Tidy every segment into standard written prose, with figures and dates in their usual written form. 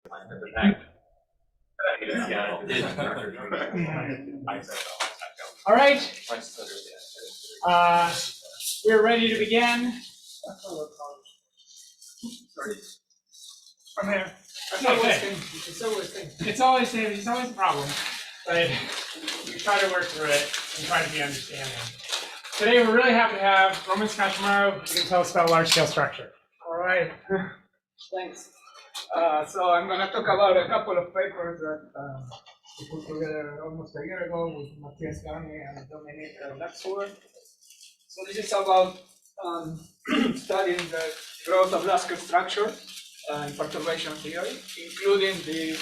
All right. We're ready to begin. From there. Okay. It's always a problem, but we try to work through it and try to be understanding. Today we're really happy to have Roman Scoccimarro, who can tell us about large-scale structure. All right. Thanks. So I'm going to talk about a couple of papers that we put together almost a year ago with Matthias Garni and Dominic Laxford. So this is about studying the growth of large-scale structure in perturbation theory, including the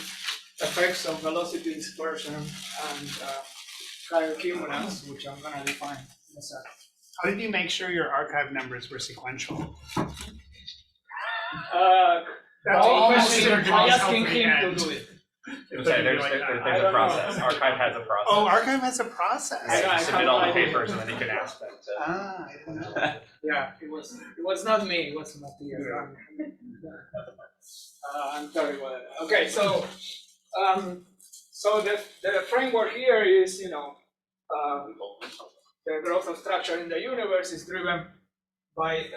effects of velocity dispersion and cumulants, which I'm going to define in a second. How did you make sure your archive numbers were sequential? That's I'm asking him to do it. Okay, there's a process. Archive has a process. Oh, archive has a process. You submit all the papers and then you can ask them to. I didn't know that. Yeah, it was not me, it was Matthias. I'm sorry about that. Okay, so the framework here is, the growth of structure in the universe is driven by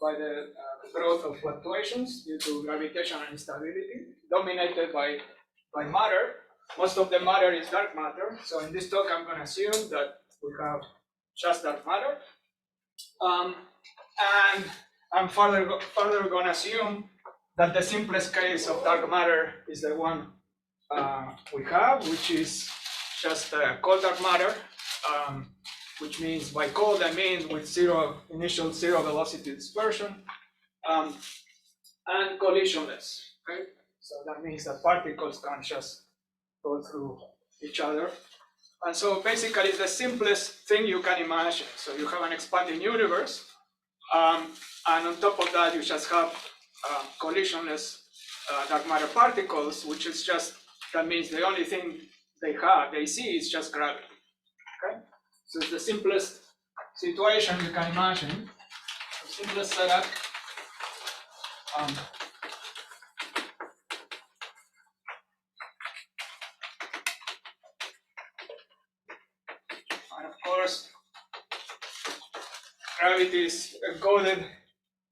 the growth of fluctuations due to gravitational instability, dominated by matter. Most of the matter is dark matter. So in this talk, I'm going to assume that we have just dark matter, and I'm further going to assume that the simplest case of dark matter is the one we have, which is just cold dark matter. Which means by cold I mean with initial zero velocity dispersion and collisionless. Okay, so that means that particles can just go through each other, and so basically it's the simplest thing you can imagine. So you have an expanding universe, and on top of that you just have collisionless dark matter particles, which is just that means the only thing they see is just gravity. Okay. So it's the simplest situation you can imagine, the simplest setup. And of course, gravity is encoded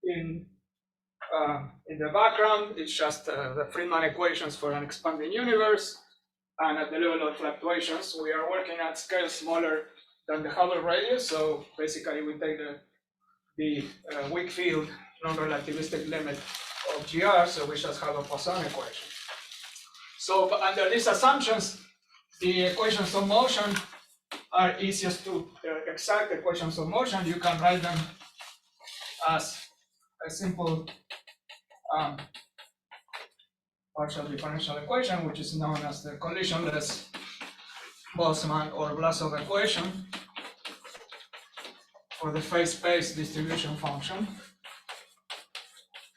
in the background. It's just the Friedman equations for an expanding universe. And at the level of fluctuations, we are working at scales smaller than the Hubble radius. So basically, we take the weak field non-relativistic limit of GR, so we just have a Poisson equation. So under these assumptions, the equations of motion are easiest to exact equations of motion. You can write them as a simple partial differential equation, which is known as the collisionless Boltzmann or Vlasov equation for the phase space distribution function,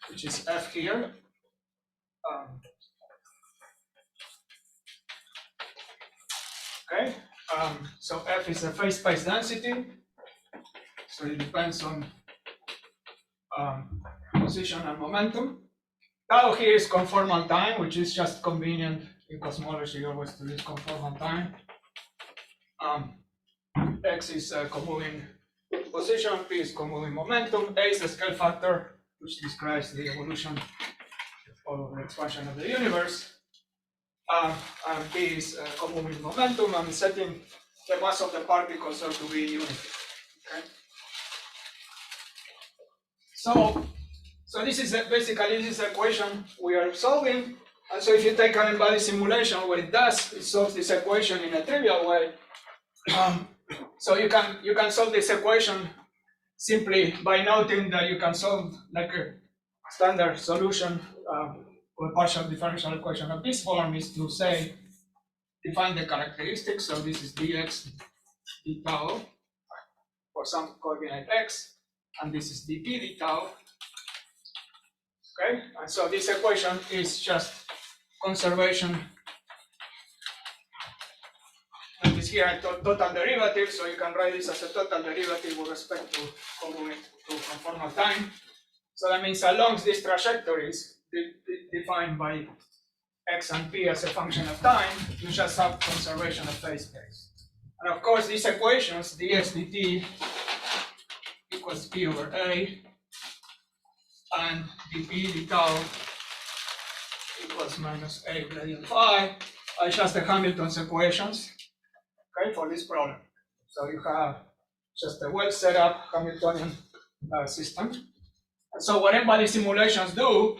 which is F here. Okay, so F is the phase space density, so it depends on position and momentum. Tau here is conformal time, which is just convenient in cosmology always to use conformal time. X is comoving position, P is comoving momentum, A is the scale factor, which describes the evolution of the expansion of the universe, and P is comoving momentum. I'm setting the mass of the particles to be unity. Okay. So this is basically this equation we are solving. And so if you take an embodied simulation, what it does, it solves this equation in a trivial way. So you can solve this equation simply by noting that you can solve like a standard solution or partial differential equation of this form is to say define the characteristics. So this is dx d tau for some coordinate x, and this is dp d tau. Okay, and so this equation is just conservation. And this here a total derivative, so you can write this as a total derivative with respect to conformal time. So that means along these trajectories defined by x and p as a function of time, you just have conservation of phase space. And of course, these equations, dx dt equals p over a, and dp d tau equals minus a gradient phi, are just the Hamilton's equations, okay, for this problem. So you have just a well set up Hamiltonian system. And so what embodied simulations do,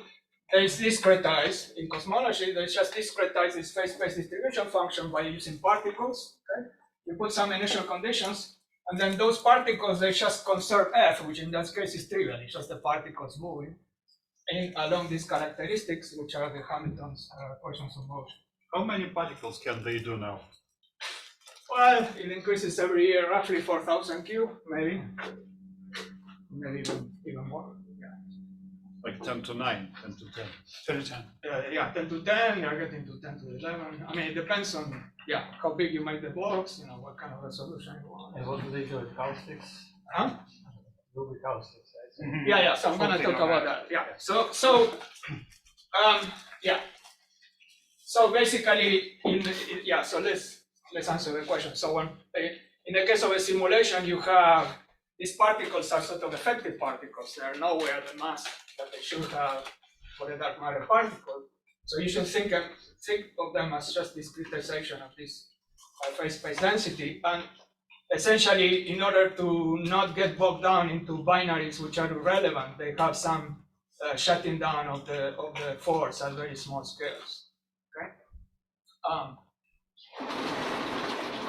they discretize. In cosmology, they just discretize this phase space distribution function by using particles. Okay? You put some initial conditions, and then those particles, they just conserve f, which in that case is trivial. It's just the particles moving along these characteristics, which are the Hamilton's equations of motion. How many particles can they do now? Well, it increases every year, roughly 4,000 cube, maybe even more. Like 10 to 9, 10 to 10. 10 to 10. Yeah, 10 to 10, you're getting to 10 to 11. I mean, it depends on, how big you make the box, what kind of resolution you want. And what do they do with caustics? Huh? Do with caustics, right? Mm-hmm. Yeah, so I'm gonna talk about that. Yeah, so basically, so let's answer the question. So when, in the case of a simulation, you have these particles are sort of effective particles. They are nowhere the mass that they should have for a dark matter particle. So you should think of them as just discretization of this phase space density. And essentially, in order to not get bogged down into binaries which are irrelevant, they have some shutting down of the force at very small scales.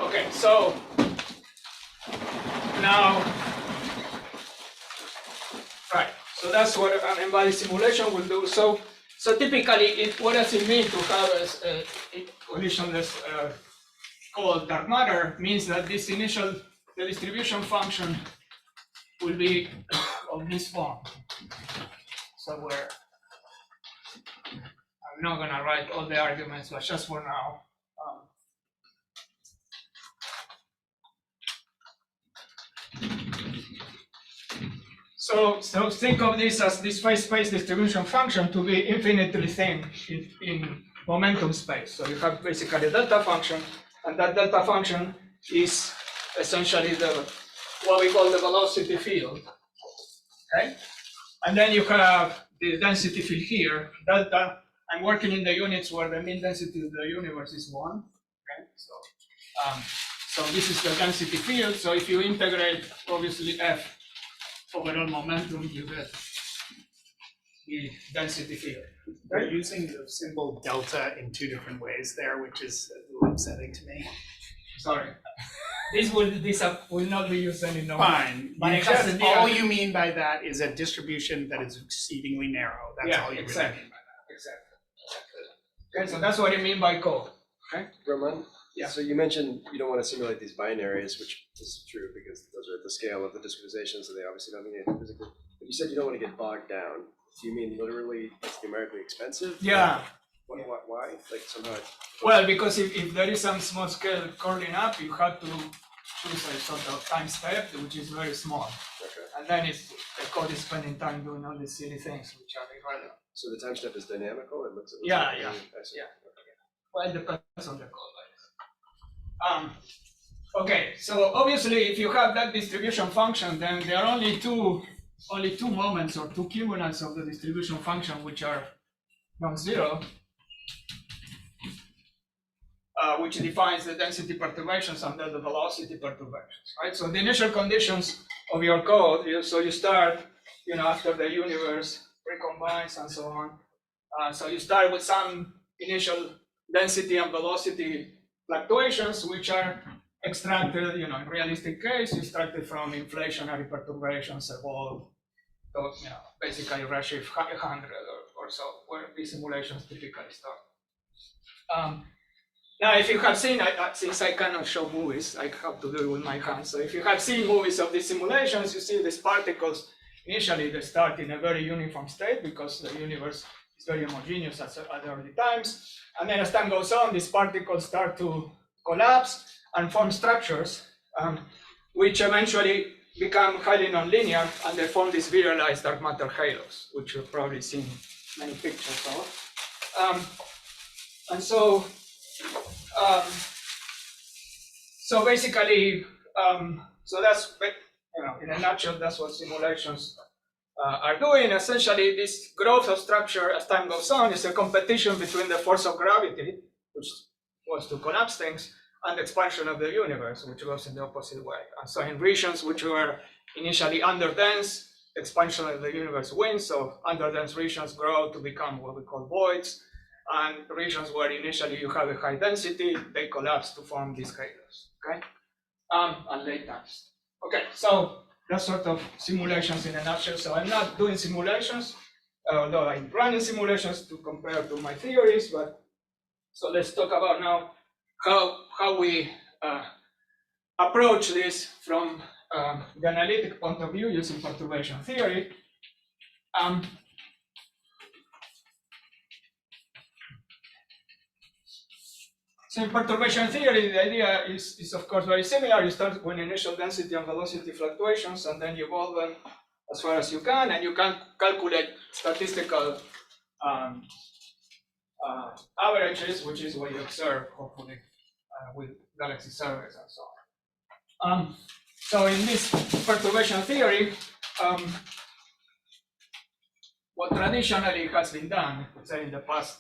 Okay. So now. Right, so that's what an embodied simulation will do. So typically, what does it mean to have a collisionless cold dark matter? Means that this the distribution function will be of this form. So I'm not gonna write all the arguments, but just for now. So think of this as this phase space distribution function to be infinitely thin in momentum space. So you have basically a delta function, and that delta function is essentially what we call the velocity field. Okay? And then you have the density field here. Delta, I'm working in the units where the mean density of the universe is 1. Okay? So this is the density field. So if you integrate, obviously, f overall momentum, you get the density field. We're using the symbol delta in 2 different ways there, which is a little upsetting to me. Sorry. This will not be used anymore. Fine. But All you mean by that is a distribution that is exceedingly narrow. That's all you exactly. really mean by that. Exactly. Okay, so that's what I mean by code. Okay. Roman? Yeah. So you mentioned you don't want to simulate these binaries, which is true because those are at the scale of the discretization, so they obviously don't mean anything physically. But you said you don't want to get bogged down. Do you mean literally it's numerically expensive? Yeah. Why? Like somehow. Well, because if there is some small scale curling up, you have to choose a sort of time step, which is very small. Okay. And then the code is spending time doing all these silly things which are irrelevant. So the time step is dynamical? It looks like Yeah. I see. Yeah. Well, it depends on the code. Okay, so obviously, if you have that distribution function, then there are only two moments or two cumulants of the distribution function which are non-zero, which defines the density perturbations and then the velocity perturbations, right? So the initial conditions of your code, so you start, after the universe recombines and so on. So you start with some initial density and velocity fluctuations, which are extracted, in realistic case, extracted from inflationary perturbations evolved, basically redshift 100 or so, where these simulations typically start. Now, if you have seen, since I cannot show movies, I have to do it with my hands. So if you have seen movies of these simulations, you see these particles, initially they start in a very uniform state because the universe is very homogeneous at early times. And then as time goes on, these particles start to collapse and form structures, which eventually become highly nonlinear, and they form these virialized dark matter halos, which you've probably seen many pictures of. And so, so basically, so that's, in a nutshell, that's what simulations are doing. Essentially, this growth of structure as time goes on is a competition between the force of gravity, which was to collapse things, and the expansion of the universe, which goes in the opposite way. And so in regions which were initially underdense, expansion of the universe wins, so underdense regions grow to become what we call voids, and regions where initially you have a high density, they collapse to form these halos, okay? And late times. Okay, so that's sort of simulations in a nutshell. So I'm not doing simulations, although I'm running simulations to compare to my theories, but so let's talk about now how we approach this from the analytic point of view using perturbation theory. So in perturbation theory, the idea is of course very similar. You start with initial density and velocity fluctuations, and then you evolve them as far as you can, and you can calculate statistical averages, which is what you observe, hopefully, with galaxy surveys and so on. So in this perturbation theory, what traditionally has been done, say in the past,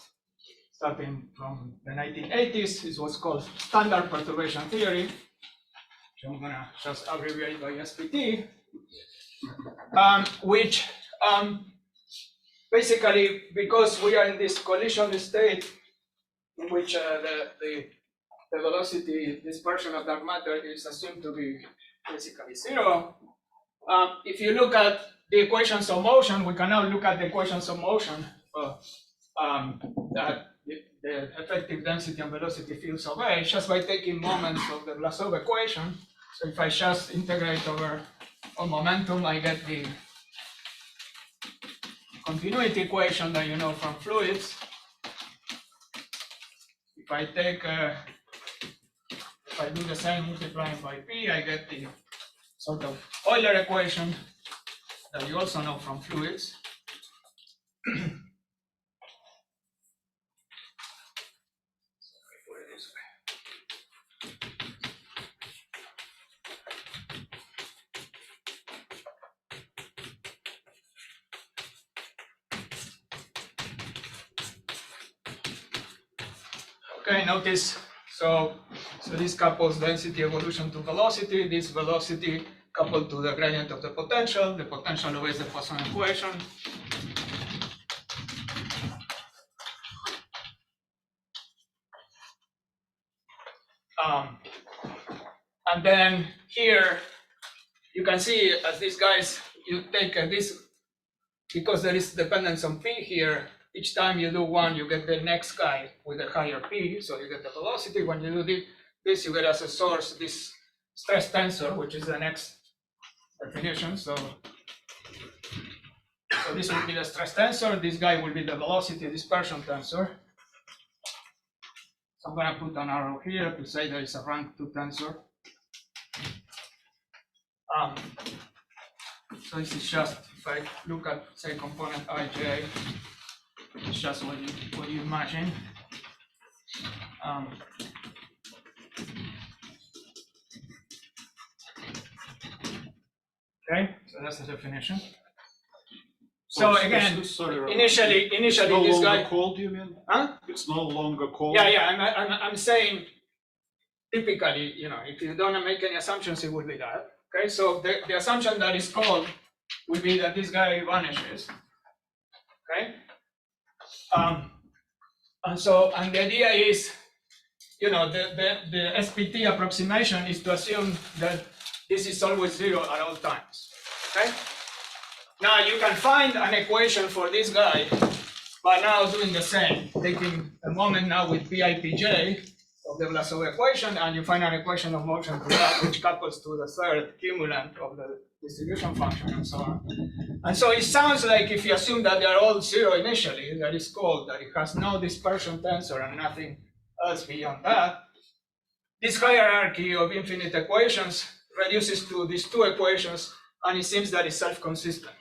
starting from the 1980s, is what's called standard perturbation theory, which I'm gonna just abbreviate by SPT, which basically, because we are in this collision state in which the velocity dispersion of dark matter is assumed to be basically zero. If you look at the equations of motion, we can now look at the equations of motion that the effective density and velocity fields obey just by taking moments of the Blasov equation. So if I just integrate over momentum, I get the continuity equation that you know from fluids. If I take, if I do the same multiplying by p, I get the sort of Euler equation that you also know from fluids. Okay, notice, so this couples density evolution to velocity, this velocity coupled to the gradient of the potential obeys the Poisson equation. And then here, you can see as these guys, you take this, because there is dependence on p here, each time you do one, you get the next guy with a higher p, so you get the velocity. When you do this, you get as a source this stress tensor, which is the next definition. So this will be the stress tensor, this guy will be the velocity dispersion tensor. So I'm going to put an arrow here to say there is a rank 2 tensor. So this is just, if I look at, say, component ij, it's just what you imagine. Okay, so that's the definition. So again, initially it's no this longer guy. cold, you mean? Huh? It's no longer cold. Yeah. I'm saying typically, if you don't make any assumptions, it would be that. Okay, so the assumption that is called would be that this guy vanishes. Okay, and the idea is, the SPT approximation is to assume that this is always 0 at all times. Okay. Now you can find an equation for this guy by now doing the same, taking a moment now with PIPJ of the Blasov equation, and you find an equation of motion to that, which couples to the third cumulant of the distribution function and so on. And so it sounds like if you assume that they are all 0 initially, that is called that it has no dispersion tensor and nothing else beyond that, this hierarchy of infinite equations reduces to these 2 equations, and it seems that it's self-consistent.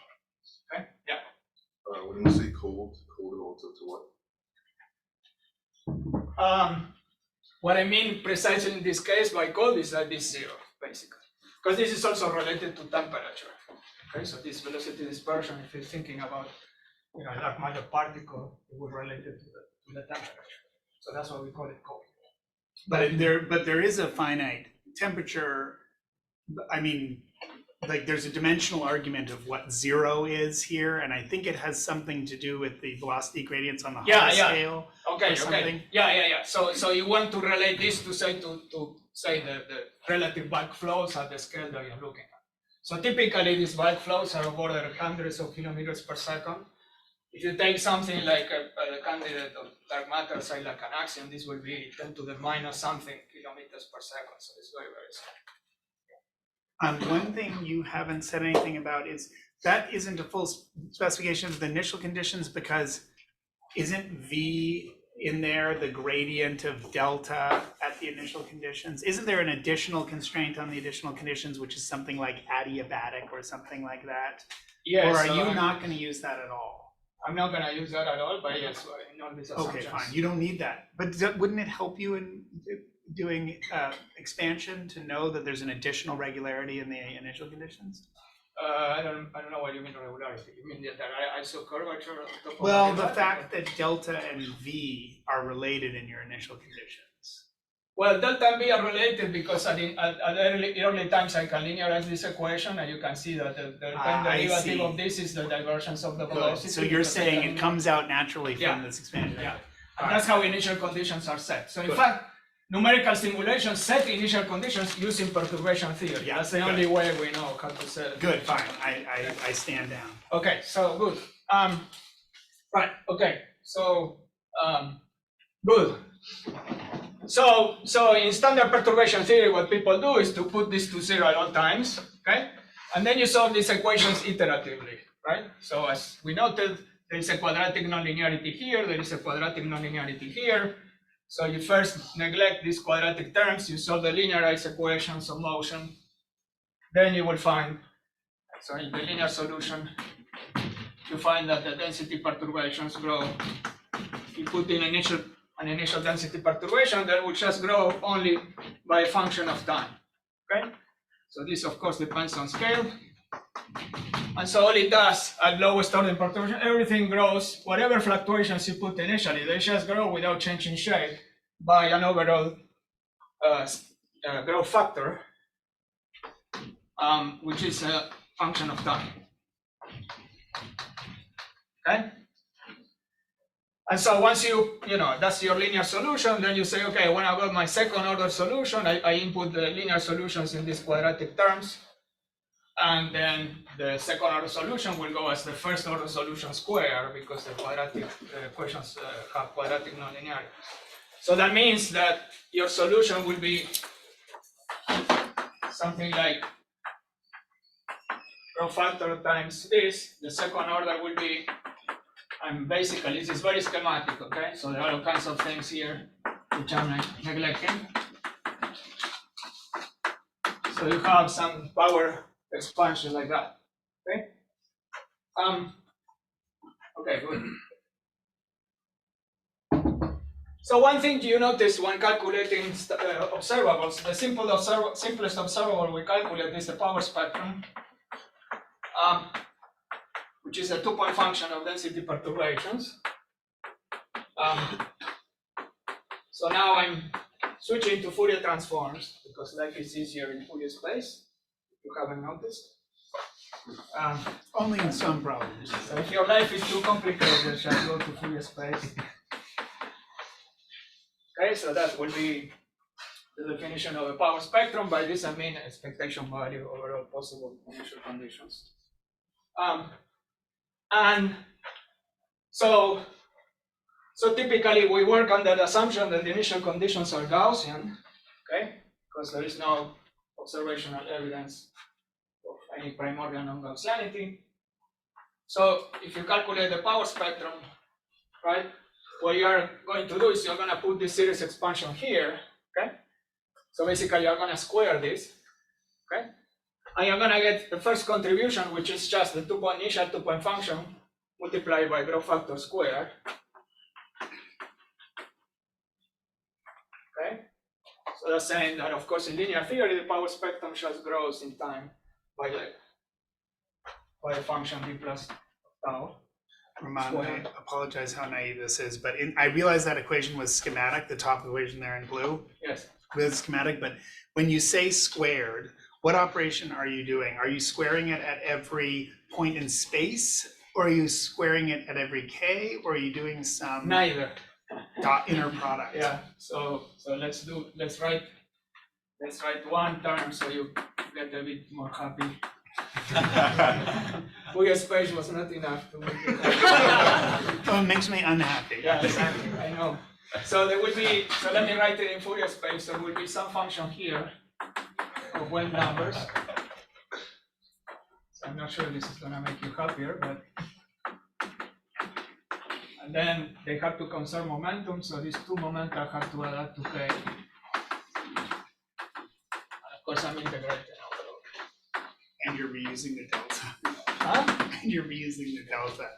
Okay? Yeah. When you say cold relative to what? What I mean precisely in this case by cold is that this zero, basically. Because this is also related to temperature. Okay, so this velocity dispersion, if you're thinking about a dark matter particle, it would relate it to the temperature. So that's why we call it cold. But there is a finite temperature. I mean, like there's a dimensional argument of what zero is here, and I think it has something to do with the velocity gradients on the Hall scale. Okay, something. Yeah. So you want to relate this to say the relative bulk flows at the scale that you're looking at. So typically these bulk flows are of order hundreds of kilometers per second. If you take something like a candidate of dark matter, say like an axion, this will be 10 to the minus something kilometers per second. So it's very, very small. One thing you haven't said anything about is that isn't a full specification of the initial conditions, because isn't V in there the gradient of delta at the initial conditions? Isn't there an additional constraint on the additional conditions, which is something like adiabatic or something like that? Yes, or are you not going to use that at all? I'm not going to use that at all, but yes, in all these assumptions. Okay, fine. You don't need that. But wouldn't it help you in doing expansion to know that there's an additional regularity in the initial conditions? I don't know what you mean regularity. You mean that isocurvature on top of Well, the fact that delta and V are related in your initial conditions. Well, delta and V are related because at early times I can linearize this equation, and you can see that the derivative of this is the divergence of the velocity. So you're saying it comes out naturally from this expansion? Yeah, and that's how initial conditions are set. So in fact, numerical simulations set initial conditions using perturbation theory. Yeah, that's the only way we know how to set it. Good, fine. I stand down. Okay, so good. Right. Okay. So good. So in standard perturbation theory, what people do is to put this to zero at all times. Okay, and then you solve these equations iteratively, right? So as we noted, there is a quadratic nonlinearity here. There is a quadratic nonlinearity here. So you first neglect these quadratic terms, you solve the linearized equations of motion, then you will find, so in the linear solution, you find that the density perturbations grow. You put in an initial density perturbation that will just grow only by a function of time, okay? So this of course depends on scale. And so all it does at lowest order perturbation, everything grows, whatever fluctuations you put initially, they just grow without changing shape by an overall growth factor, which is a function of time. Okay? And so once you that's your linear solution, then you say, okay, when I got my second order solution, I input the linear solutions in these quadratic terms. And then the second order solution will go as the first order solution square, because the quadratic equations have quadratic nonlinearity. So that means that your solution will be something like growth factor times this. The second order will be, and basically this is very schematic, okay? So there are all kinds of things here which I'm neglecting. So you have some power expansion like that, okay? Okay, good. So one thing you notice when calculating observables, the simplest observable we calculate is the power spectrum, which is a 2-point function of density perturbations. So now I'm switching to Fourier transforms because life is easier in Fourier space, if you haven't noticed. Only in some problems. So if your life is too complicated, just go to Fourier space. Okay, so that will be the definition of a power spectrum. By this I mean expectation value over all possible initial conditions. And so typically we work under the assumption that the initial conditions are Gaussian, okay, because there is no observational evidence of any primordial non-Gaussianity. So if you calculate the power spectrum, right, what you are going to do is you're going to put this series expansion here, okay? So basically you're going to square this, okay? And you're going to get the first contribution, which is just the initial 2-point function multiplied by growth factor squared. okay? So that's saying that, of course, in linear theory, the power spectrum just grows in time by a function d plus tau. Ramon, I apologize how naive this is, but I realize that equation was schematic, the top equation there in blue. Yes. Was schematic, but when you say squared, what operation are you doing? Are you squaring it at every point in space, or are you squaring it at every k, or are you doing some Neither. inner product? Yeah. So let's write one term so you get a bit more happy. Fourier space was not enough to make it happy. Oh, it makes me unhappy. Yeah, exactly. I know. So there will be. So let me write it in Fourier space. There will be some function here of well numbers. So I'm not sure this is gonna make you happier, but. And then they have to conserve momentum, so these two momenta have to add up to k. And of course, I'm integrating now. And you're reusing the delta. Huh? And you're reusing the delta.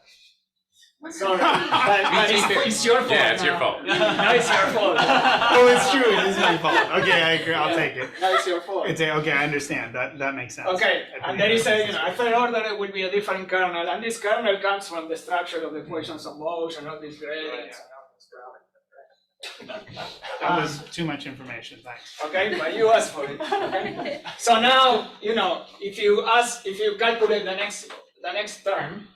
Sorry, but it's your fault. Yeah, it's your now. fault. Now it's your fault. Oh, it's true. It is my fault. Okay, I agree. I'll take it. Now it's your fault. Okay, I understand. That makes sense. Okay, and there is a third order. It will be a different kernel, and this kernel comes from the structure of the equations of motion, all these gradients, and all this stuff. That was too much information. Thanks. Okay, but you asked for it. Okay? So now, if you calculate the next term,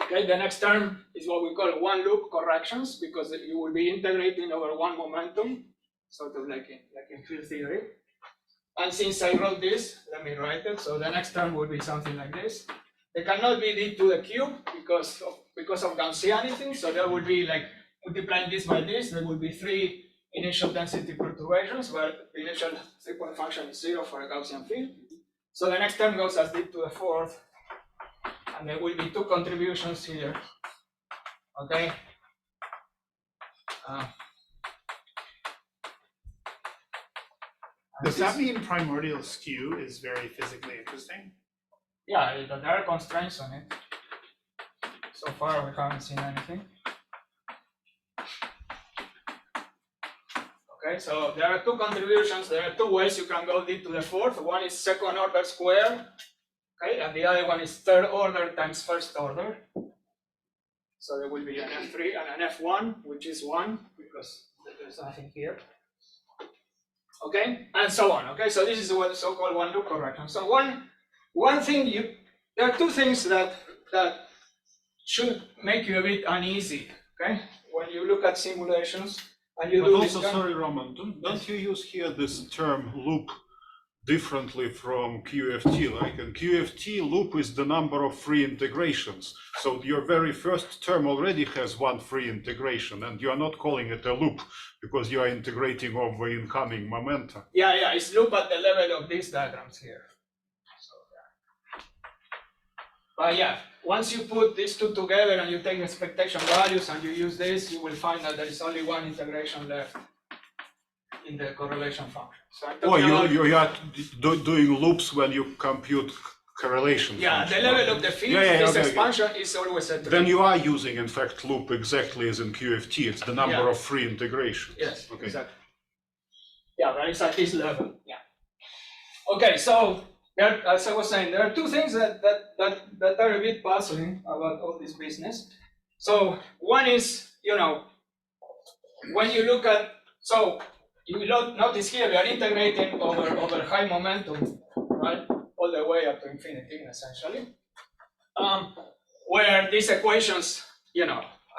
okay, the next term is what we call one loop corrections, because you will be integrating over one momentum, sort of like in field theory. And since I wrote this, let me write it. So the next term will be something like this. They cannot be d to the cube because of Gaussianity. So there will be like multiplying this by this. There will be 3 initial density perturbations, where the initial 3-point function is 0 for a Gaussian field. So the next term goes as d to the 4th. And there will be 2 contributions here, okay? Does that mean primordial skew is very physically interesting? Yeah, there are constraints on it. So far, we haven't seen anything. Okay, so there are 2 contributions. There are 2 ways you can go d to the 4th. One is second order square. Okay, and the other one is third order times first order. So there will be an F3 and an F1, which is 1, because there's nothing here. Okay, and so on. Okay, so this is what the so-called one loop correction. So one thing there are 2 things that should make you a bit uneasy. Okay, when you look at simulations and you But do also, this. sorry, Roman, don't you use here this term loop differently from QFT? Like in QFT, loop is the number of free integrations. So your very first term already has 1 free integration, and you are not calling it a loop because you are integrating over incoming momenta. Yeah, it's loop at the level of these diagrams here. So, yeah. But yeah, once you put these 2 together and you take expectation values and you use this, you will find that there is only 1 integration left in the correlation function. So you are doing loops when you compute correlation. Yeah, at the level of the field, this expansion is always a 3. Then you are using, in fact, loop exactly as in QFT. It's the number of free integrations. Yes, okay. Exactly. Yeah, that is at this level. Yeah. Okay, so as I was saying, there are 2 things that are a bit puzzling about all this business. So one is, when you look at, so you will notice here we are integrating over high momentum, right, all the way up to infinity, essentially, where these equations,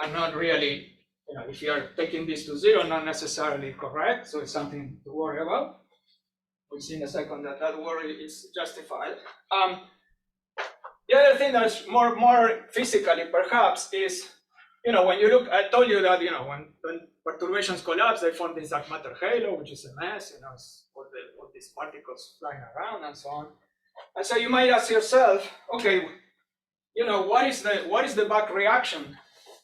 are not really, if you are taking this to 0, not necessarily correct, so it's something to worry about. We'll see in a second that worry is justified. The other thing that's more physically, perhaps, is, when you look, I told you that, when perturbations collapse, they form this dark matter halo, which is a mess, it's all these particles flying around and so on. And so you might ask yourself, okay, what is the back reaction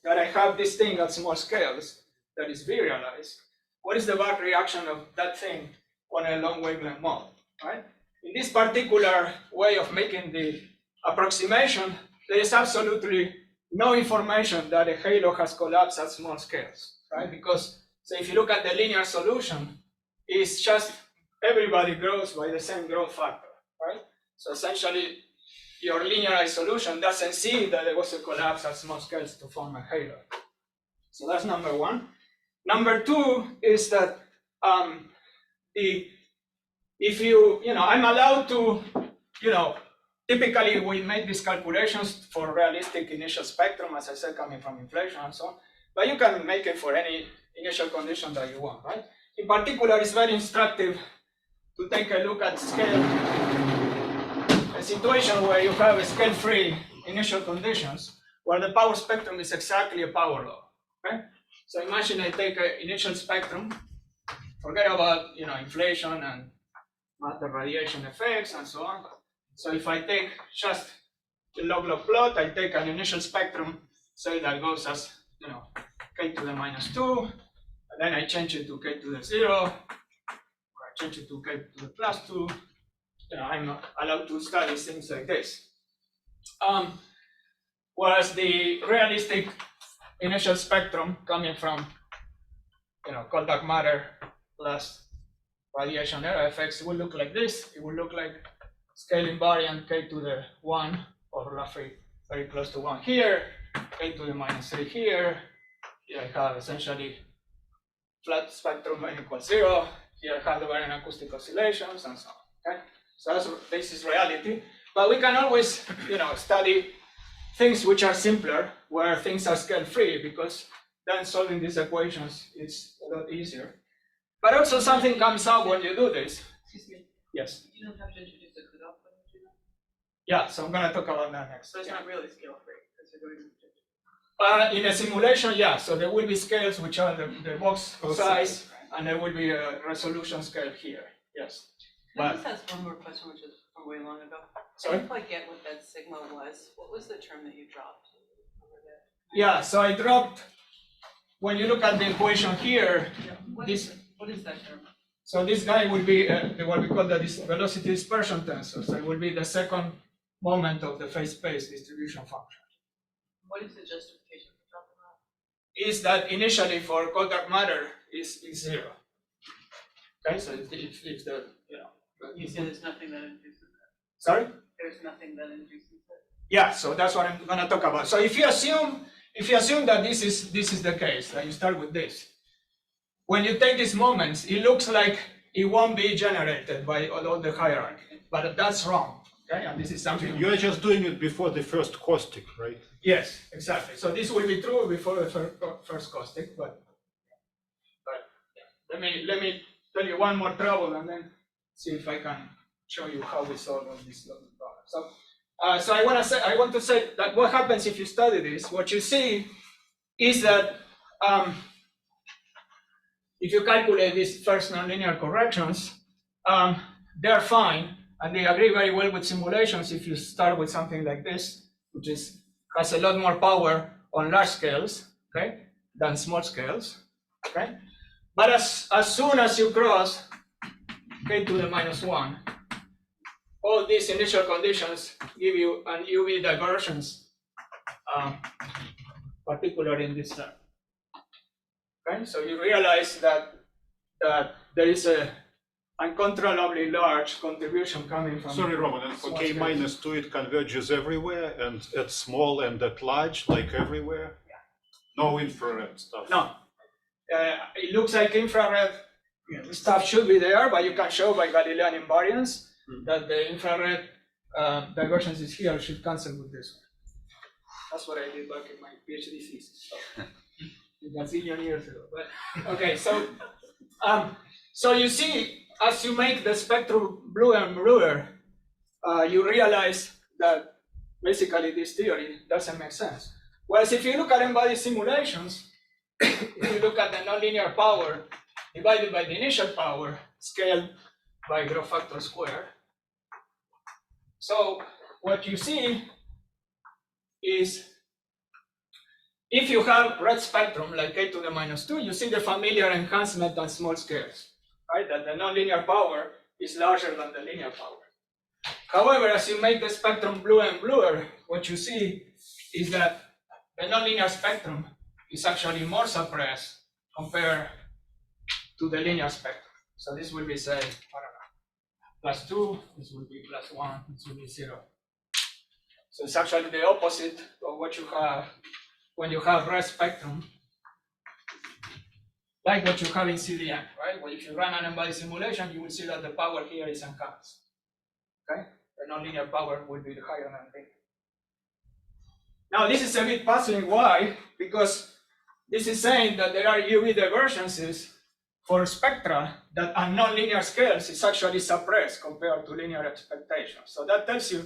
that I have this thing at small scales that is virialized? What is the back reaction of that thing on a long wavelength mode, right? In this particular way of making the approximation, there is absolutely no information that a halo has collapsed at small scales, right? Because, so if you look at the linear solution, is just everybody grows by the same growth factor, right? So essentially, your linearized solution doesn't see that there was a collapse at small scales to form a halo. So that's number one. Number two is that if I'm allowed to, typically we make these calculations for realistic initial spectrum, as I said, coming from inflation and so on, but you can make it for any initial condition that you want, right? In particular, it's very instructive to take a look at scale, a situation where you have a scale-free initial conditions, where the power spectrum is exactly a power law, okay? So imagine I take an initial spectrum, forget about inflation and matter radiation effects and so on. So if I take just the log-log plot, I take an initial spectrum, say that goes as k to the -2, and then I change it to k to the 0, or I change it to k to the +2. I'm not allowed to study things like this. Whereas the realistic initial spectrum coming from cold dark matter plus radiation error effects will look like this. It will look like scale invariant k to the 1, or roughly very close to 1 here, k to the -3 here. Here I have essentially flat spectrum n equals 0. Here I have the variant acoustic oscillations and so on. Okay, so this is reality. But we can always, study things which are simpler, where things are scale-free, because then solving these equations is a lot easier. But also something comes up when you do this. Excuse me, Yes. you don't have to introduce a cutoff when you do that? Yeah, so I'm going to talk about that next. So it's not really scale free, because you're going to. In a simulation, yeah, so there will be scales which are the box size, and there will be a resolution scale here, yes. Can I But, just ask one more question, which is from way long ago? I sorry? didn't quite get what that sigma was. What was the term that you dropped over there? Yeah, so I dropped, when you look at the equation here, Yeah, what this, is that term? so this guy will be what we call the velocity dispersion tensor, so it will be the second moment of the phase space distribution function. What is the justification for dropping off? Is that initially for cold dark matter is 0. Okay, so if the, You said there's nothing that induces that. sorry? There's nothing that induces that. Yeah, so that's what I'm gonna talk about. So if you assume that this is the case, that you start with this, when you take these moments, it looks like it won't be generated by all the hierarchy, but that's wrong. Okay, and this is something You're just doing it before the first caustic, right? Yes, exactly. So this will be true before the first caustic, but yeah. Let me tell you one more trouble, and then see if I can show you how we solve all these problems. So I want to say that what happens if you study this? What you see is that if you calculate these first nonlinear corrections, they're fine, and they agree very well with simulations if you start with something like this, which has a lot more power on large scales, okay, than small scales, okay? But as soon as you cross k to the -1, all these initial conditions give you an UV divergence, particularly in this term. Okay, so you realize that there is a uncontrollably large contribution coming from. Sorry, Roman, and for k -2 it converges everywhere, and at small and at large, like everywhere? Yeah. No infrared stuff? No. It looks like infrared stuff should be there, but you can show by Galilean invariance that the infrared divergences here should cancel with this one. That's what I did back in my PhD thesis. So, a gazillion years ago. But okay, so you see, as you make the spectrum bluer and bluer, you realize that basically this theory doesn't make sense. Whereas if you look at embodied simulations, if you look at the nonlinear power divided by the initial power scaled by growth factor square, so what you see is if you have red spectrum like k to the -2, you see the familiar enhancement on small scales, right? That the nonlinear power is larger than the linear power. However, as you make the spectrum bluer and bluer, what you see is that the nonlinear spectrum is actually more suppressed compared to the linear spectrum. So this will be, say, I don't know, +2, this will be +1, this will be 0. So it's actually the opposite of what you have when you have rest spectrum, like what you have in CDM, right? Well, if you run an embodied simulation, you will see that the power here is enhanced. Okay? The nonlinear power will be higher than V. Now, this is a bit puzzling. Why? Because this is saying that there are UV divergences for spectra that on nonlinear scales is actually suppressed compared to linear expectations. So that tells you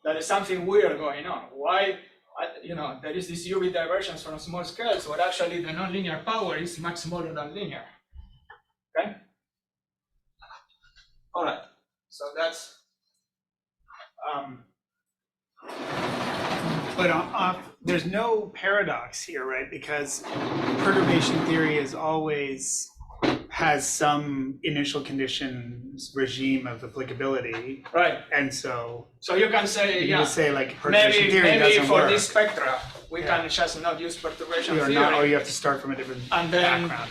that there's something weird going on. Why? There is this UV divergence from small scales, where actually the nonlinear power is much smaller than linear. Okay? All right. So that's. But there's no paradox here, right? Because perturbation theory has some initial conditions regime of applicability, right? And so you can say, you can say like perturbation theory maybe doesn't for work. this spectra we can just not use perturbation theory, or you have to start from a different background.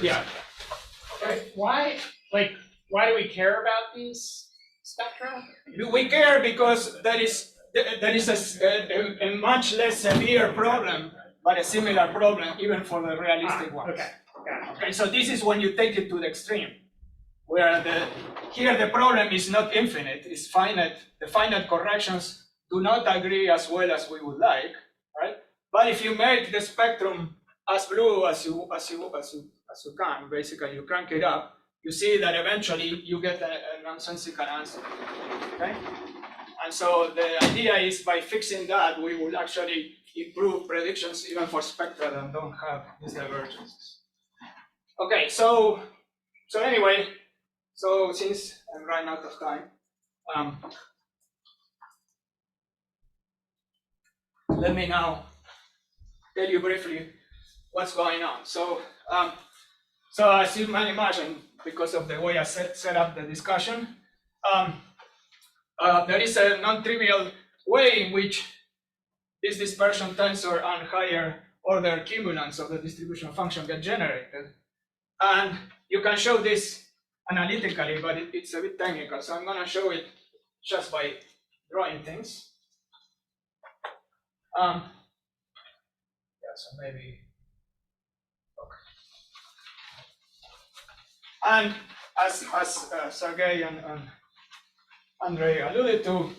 Okay. Why do we care about these spectra? We care because there is a much less severe problem, but a similar problem even for the realistic ones. Okay. Okay, so this is when you take it to the extreme, where here the problem is not infinite, it's finite. The finite corrections do not agree as well as we would like, right? But if you make the spectrum as blue as you can, basically you crank it up, you see that eventually you get a nonsensical answer. Okay? And so the idea is by fixing that, we will actually improve predictions even for spectra that don't have these divergences. Okay, so anyway, so since I'm running out of time, let me now tell you briefly what's going on. So as you might imagine, because of the way I set up the discussion, there is a non-trivial way in which this dispersion tensor and higher order cumulants of the distribution function get generated. And you can show this analytically, but it's a bit technical, so I'm going to show it just by drawing things. So maybe, okay. And as Sergey and Andrei alluded to,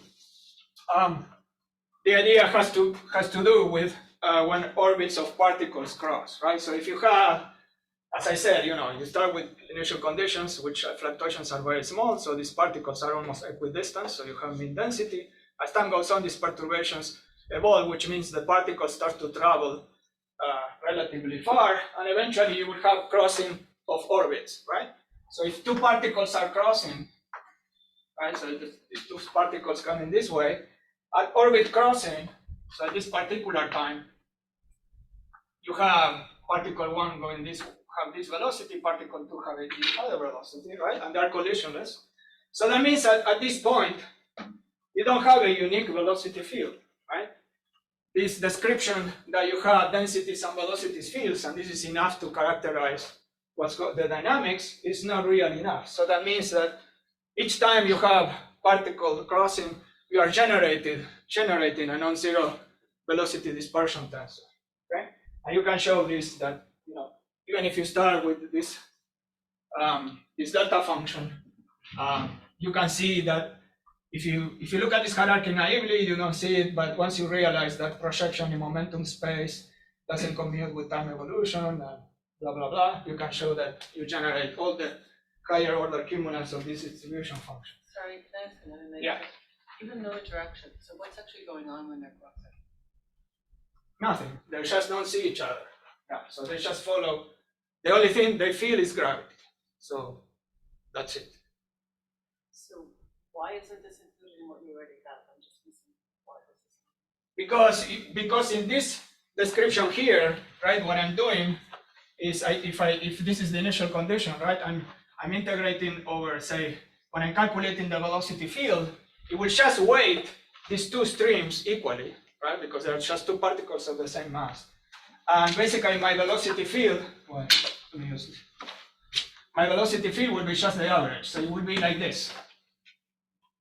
the idea has to do with when orbits of particles cross, right? So if you have, as I said, you start with initial conditions, which fluctuations are very small, so these particles are almost equidistant, so you have mean density. As time goes on, these perturbations evolve, which means the particles start to travel relatively far, and eventually you will have crossing of orbits, right? So if two particles are crossing, right, so if two particles coming this way, at orbit crossing, so at this particular time, you have particle 1 going this way, have this velocity, particle 2 have the other velocity, right? And they are collisionless. So that means that at this point, you don't have a unique velocity field, right? This description that you have densities and velocities fields, and this is enough to characterize what's called the dynamics, is not real enough. So that means that each time you have particle crossing, you are generating a non-zero velocity dispersion tensor, okay? And you can show this that, even if you start with this delta function, you can see that if you look at this hierarchy naively, you don't see it, but once you realize that projection in momentum space doesn't commute with time evolution and blah, blah, blah, you can show that you generate all the higher order cumulants of this distribution function. Sorry, can I ask another? Yeah. Even no interaction, so what's actually going on when they're crossing? Nothing, they just don't see each other. Yeah, so they just follow. The only thing they feel is gravity. So that's it. So why isn't this included in what you already have? I'm just missing why this is. Because in this description here, right, what I'm doing is if this is the initial condition, right, I'm integrating over, say, when I'm calculating the velocity field, it will just weight these two streams equally, right, because they're just two particles of the same mass. And basically my velocity field, well, let me use this. my velocity field will be just the average. So it would be like this.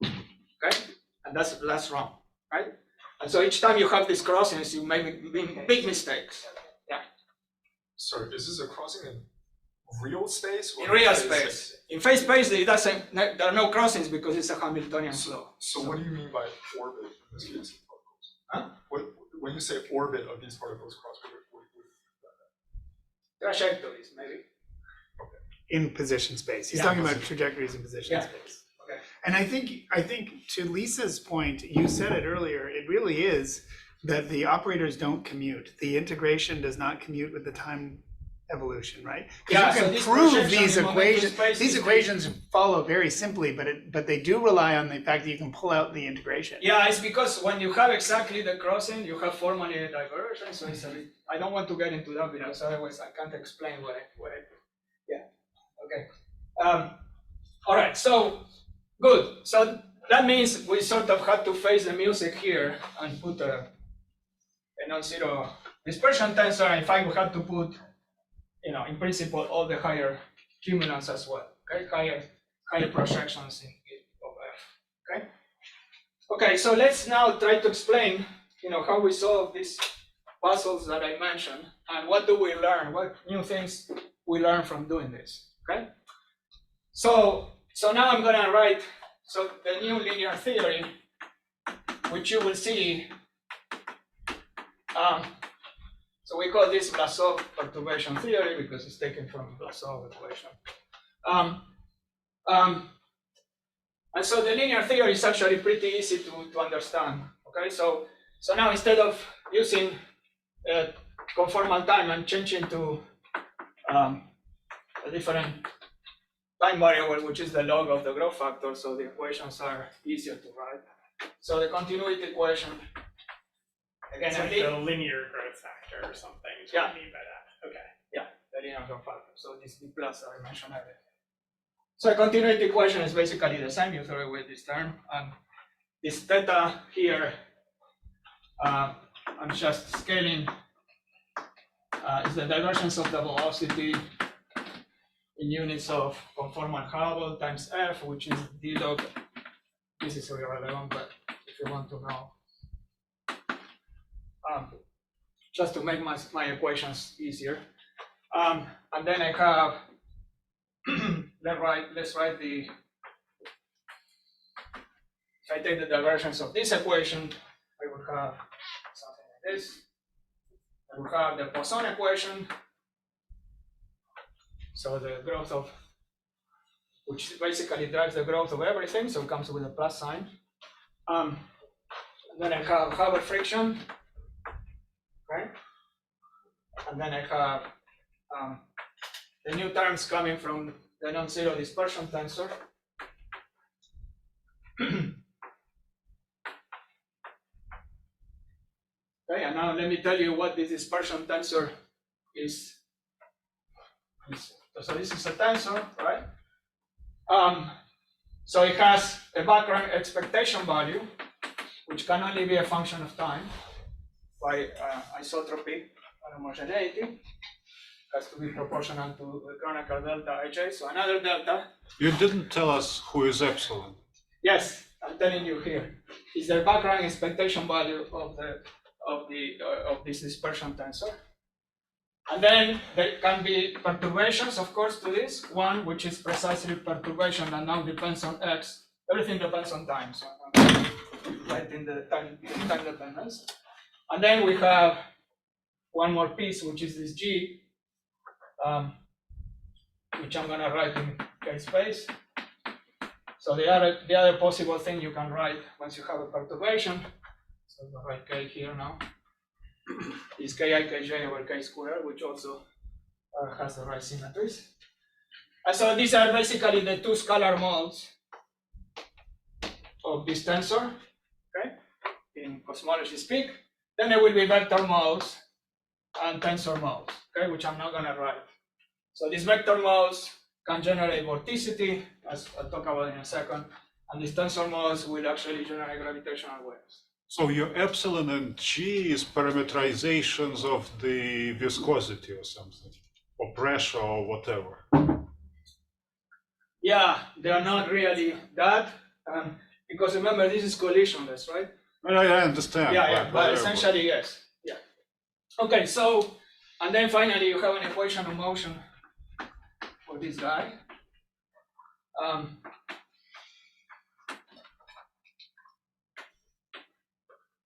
Okay? And that's wrong, right? And so each time you have these crossings, you make big mistakes. Yeah. Sorry, is this a crossing in real space? Or In real space. In phase space, there are no crossings because it's a Hamiltonian flow. So what do you mean by orbit in this case of particles? Huh? When you say orbit of these particles cross, Trajectories, maybe. In position space. He's Yeah, talking about trajectories in position Yeah. space. Okay. And I think to Lisa's point, you said it earlier, it really is that the operators don't commute. The integration does not commute with the time evolution, right? 'Cause Yeah, you so can this prove projection these in momentum equations. space These is- equations follow very simply, but they do rely on the fact that you can pull out the integration. Yeah, it's because when you have exactly the crossing, you have formally a diversion. So it's a bit, I don't want to get into that because otherwise I can't explain what I do. Yeah. Okay. All right. So good. So that means we sort of had to face the music here and put a non-zero dispersion tensor. In fact, we had to put, in principle, all the higher cumulants as well. Okay, higher projections of F. Okay. Okay, so let's now try to explain, how we solve these puzzles that I mentioned, and what do we learn? What new things we learn from doing this? Okay. So now I'm gonna write the new linear theory, which you will see. So we call this Blasov perturbation theory because it's taken from Blasov equation. And so the linear theory is actually pretty easy to understand. Okay, so now instead of using conformal time and changing to a different time variable, which is the log of the growth factor, so the equations are easier to write. So the continuity equation, again, It's like the linear growth factor or something. Is what you mean by that. Okay. Yeah, the linear growth factor. So this B plus that I mentioned earlier. So the continuity equation is basically the same. You throw away this term, and this theta here, I'm just scaling, is the divergence of the velocity in units of conformal Hubble times F, which is d log. This is irrelevant, but if you want to know, just to make my equations easier. And then I have, let's write if I take the divergence of this equation, I will have something like this. I will have the Poisson equation. So the growth of, which basically drives the growth of everything, so it comes with a plus sign. And then I have Hubble friction, okay? And then I have the new terms coming from the non-zero dispersion tensor. Okay, and now let me tell you what this dispersion tensor is. So this is a tensor, right? So it has a background expectation value, which can only be a function of time by isotropy and homogeneity. It has to be proportional to the Kronecker delta Hij. So another delta. You didn't tell us who is epsilon. Yes, I'm telling you here. Is the background expectation value of this dispersion tensor. And then there can be perturbations, of course, to this. One, which is precisely perturbation that now depends on x. Everything depends on time, so I'm writing the time dependence. And then we have one more piece, which is this g, which I'm gonna write in k space. So the other possible thing you can write once you have a perturbation, so I'll write k here now, is ki kj over k squared, which also has the right symmetries. And so these are basically the two scalar modes of this tensor, okay, in cosmology speak. Then there will be vector modes and tensor modes, okay, which I'm not gonna write. So these vector modes can generate vorticity, as I'll talk about in a second, and these tensor modes will actually generate gravitational waves. So your epsilon and g is parameterizations of the viscosity or something, or pressure or whatever. Yeah, they are not really that, because remember, this is collisionless, right? I understand. Yeah, but whatever. essentially, yes, yeah. Okay, so, and then finally you have an equation of motion for this guy.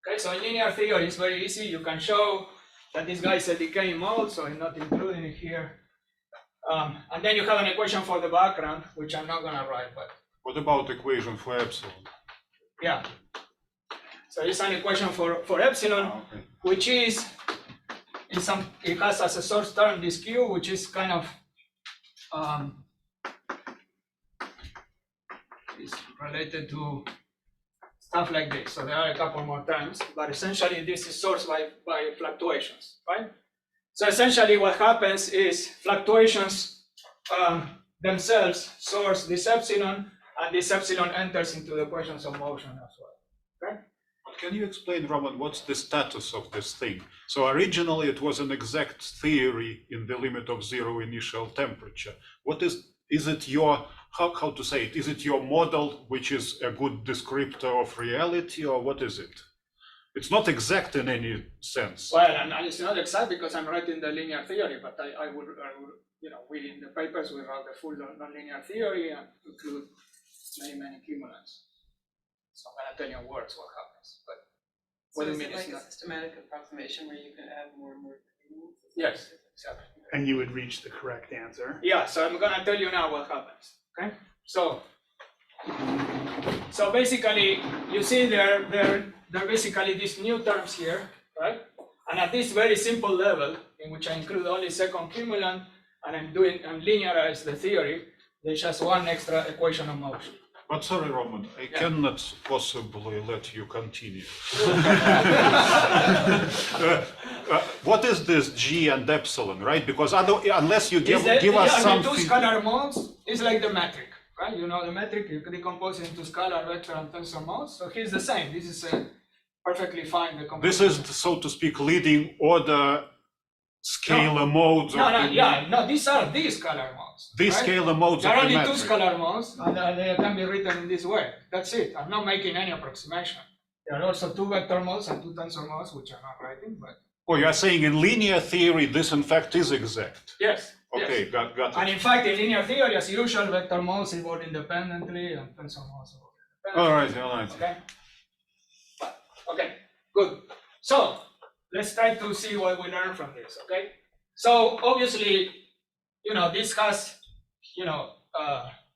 Okay, so in linear theory, it's very easy. You can show that this guy is a decaying mode, so I'm not including it here. And then you have an equation for the background, which I'm not gonna write, but What about equation for epsilon? yeah. So it's an equation for epsilon, Okay. which is, it has as a source term this q, which is kind of, is related to stuff like this. So there are a couple more terms, but essentially this is sourced by fluctuations, right? So essentially what happens is fluctuations themselves source this epsilon, and this epsilon enters into the equations of motion as well, okay? Can you explain, Roman, what's the status of this thing? So originally it was an exact theory in the limit of zero initial temperature. What is it your, how to say it? Is it your model, which is a good descriptor of reality, or what is it? It's not exact in any sense. Well, and it's not exact because I'm writing the linear theory, but I would, you know, we in the papers we wrote the full nonlinear theory and include many cumulants. So I'm gonna tell you in words what happens, but what do you So is mean it it's like a not? systematic approximation where you can add more and more things? Yes, exactly. And you would reach the correct answer. Yeah, so I'm gonna tell you now what happens, okay? So basically, you see there are basically these new terms here, right? And at this very simple level, in which I include only second cumulant, and I'm linearize the theory, there's just one extra equation of motion. But sorry, Roman, I cannot possibly let you continue. What is this G and epsilon, right? Because unless you give us something. The two scalar modes is like the metric, right? You know the metric, you can decompose it into scalar, vector, and tensor modes. So here's the same. This is a perfectly fine decomposition. This is, so to speak, leading order scalar modes. These are these scalar modes. These right? scalar modes There of are the only two metric. scalar modes, and they can be written in this way. That's it. I'm not making any approximation. There are also two vector modes and two tensor modes, which I'm not writing, but. Oh, you are saying in linear theory, this in fact is exact. Yes. Okay, yes. got it. And in fact, in linear theory, as usual, vector modes evolve independently and tensor modes evolve independently. All right. Okay. Okay, good. So let's try to see what we learn from this, okay? So obviously, you know, this has, you know,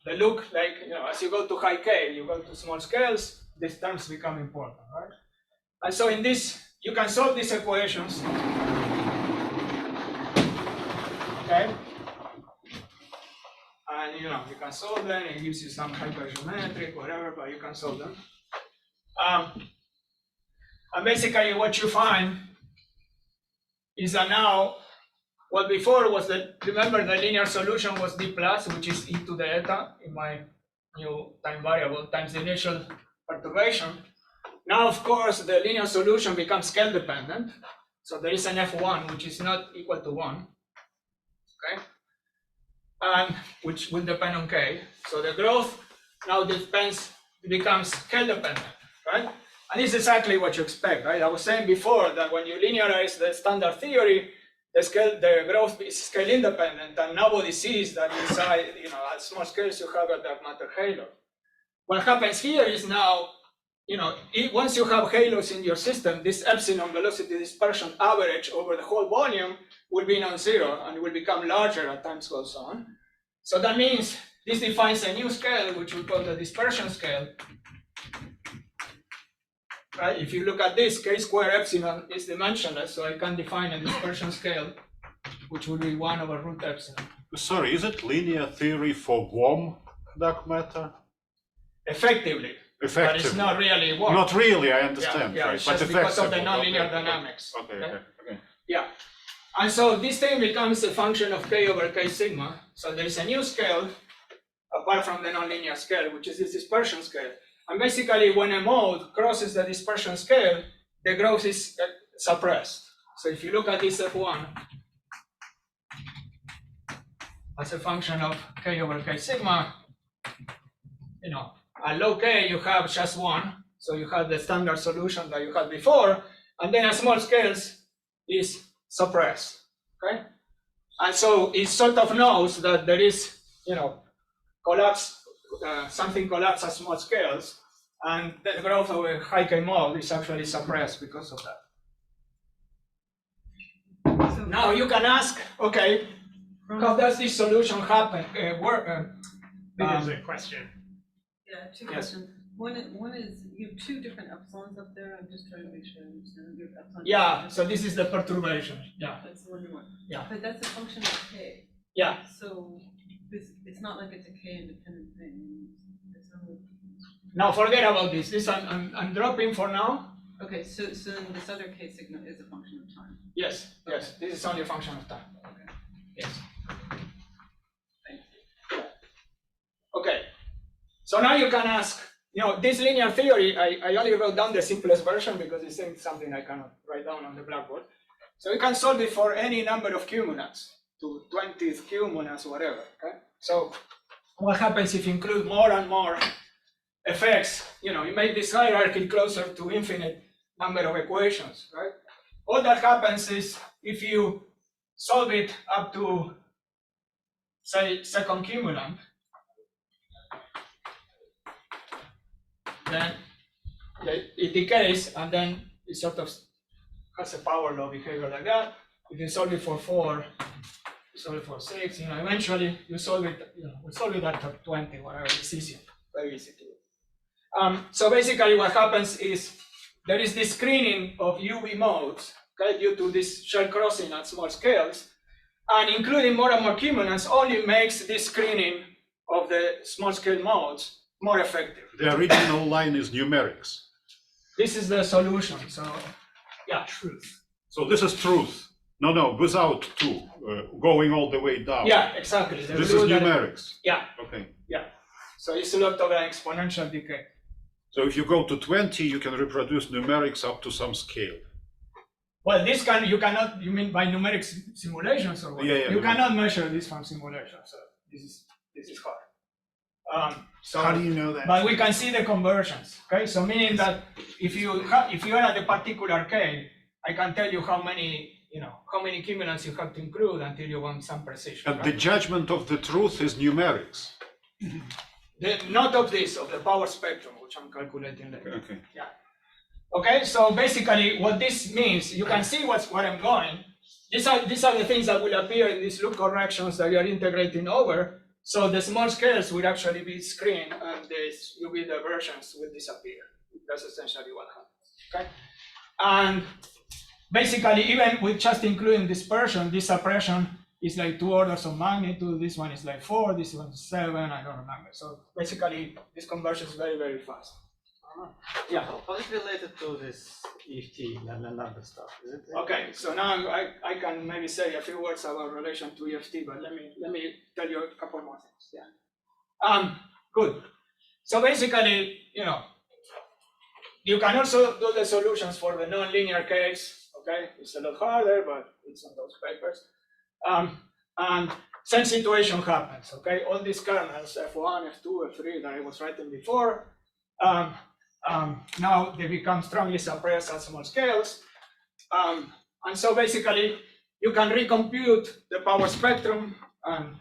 the look like, you know, as you go to high K, you go to small scales, these terms become important, right? And so in this, you can solve these equations, okay? And you know, you can solve them, it gives you some hypergeometric, whatever, but you can solve them. And basically what you find is that now, what before was remember the linear solution was d plus, which is e to the eta in my new time variable times the initial perturbation. Now, of course, the linear solution becomes scale dependent. So there is an f1, which is not equal to 1, okay? And which will depend on k. So the growth now becomes scale dependent, right? And this is exactly what you expect, right? I was saying before that when you linearize the standard theory, the growth is scale independent, and nobody sees that inside, you know, at small scales you have a dark matter halo. What happens here is now, you know, once you have halos in your system, this epsilon velocity dispersion average over the whole volume will be non-zero and will become larger as time goes on. So that means this defines a new scale, which we call the dispersion scale. Right? If you look at this, k square epsilon is dimensionless, so I can define a dispersion scale, which would be 1 over root epsilon. Sorry, is it linear theory for warm dark matter? Effectively. But it's not really warm. Not really, I understand. Yeah, right? it's But just because of the effectively, nonlinear okay, dynamics. Okay. Yeah. And so this thing becomes a function of k over k sigma. So there is a new scale, apart from the nonlinear scale, which is this dispersion scale. And basically, when a mode crosses the dispersion scale, the growth is suppressed. So if you look at this f1 as a function of k over k sigma, at low k you have just one, so you have the standard solution that you had before, and then at small scales is suppressed, okay? And so it sort of knows that there is, collapse, something collapse at small scales, and the growth of a high K mode is actually suppressed because of that. Now you can ask, okay, how does this solution happen? There's a question. Yeah, two Yes. questions. One is you have two different epsilons up there. I'm just trying to make sure I understand. You have epsilon Yeah, so this is the perturbation. Yeah, That's one one. Yeah. But that's a function of k. yeah. So it's not like it's a k independent thing. It's only... Now forget about this. This I'm dropping for now. Okay, so then this other k signal is a function of time. Yes, yes. This is only a function of time. Okay. Yes. Okay. So now you can ask, this linear theory, I only wrote down the simplest version because it's something I cannot write down on the blackboard. So you can solve it for any number of cumulants, to 20th cumulants, whatever, okay? So what happens if you include more and more effects? You make this hierarchy closer to infinite number of equations, right? All that happens is if you solve it up to, say, second cumulant, then it decays, and then it sort of has a power law behavior like that. If you solve it for 4, you solve it for 6, eventually you solve it, we solve it at 20, whatever, it's easy, very easy to do. So basically what happens is there is this screening of UV modes, okay, due to this shell crossing at small scales, and including more and more cumulants only makes this screening of the small scale modes more effective. The original line is numerics. This is the solution, so yeah, truth. So this is truth. No, without 2, going all the way down. Yeah, exactly. This is numerics. Yeah, Okay. yeah. So it's a lot of an exponential decay. So if you go to 20, you can reproduce numerics up to some scale. Well, you mean by numeric simulations or what? Yeah, You cannot measure this from simulation, so this is hard. So How do you know that? But we can see the conversions, okay? So meaning that if you are at a particular k, I can tell you how many cumulants you have to include until you want some precision. And the judgment of the truth is numerics. Not of this, of the power spectrum, which I'm calculating later. Okay. Yeah. Okay, so basically what this means, you can see where I'm going. These are the things that will appear in these loop corrections that you are integrating over. So the small scales will actually be screened and these UV diversions will disappear. That's essentially what happens, okay? And basically, even with just including dispersion, this suppression is like 2 orders of magnitude. This one is like 4, this one is 7, I don't remember. So basically, this conversion is very, very fast. Yeah. How is it related to this EFT and other stuff? Is it? Okay, so now I can maybe say a few words about relation to EFT, but let me tell you a couple more things. Yeah. Good. So basically, you can also do the solutions for the non-linear case. Okay, it's a lot harder, but it's on those papers. And same situation happens. Okay, all these kernels F1, F2, F3 that I was writing before. Now they become strongly suppressed at small scales. And so basically you can recompute the power spectrum and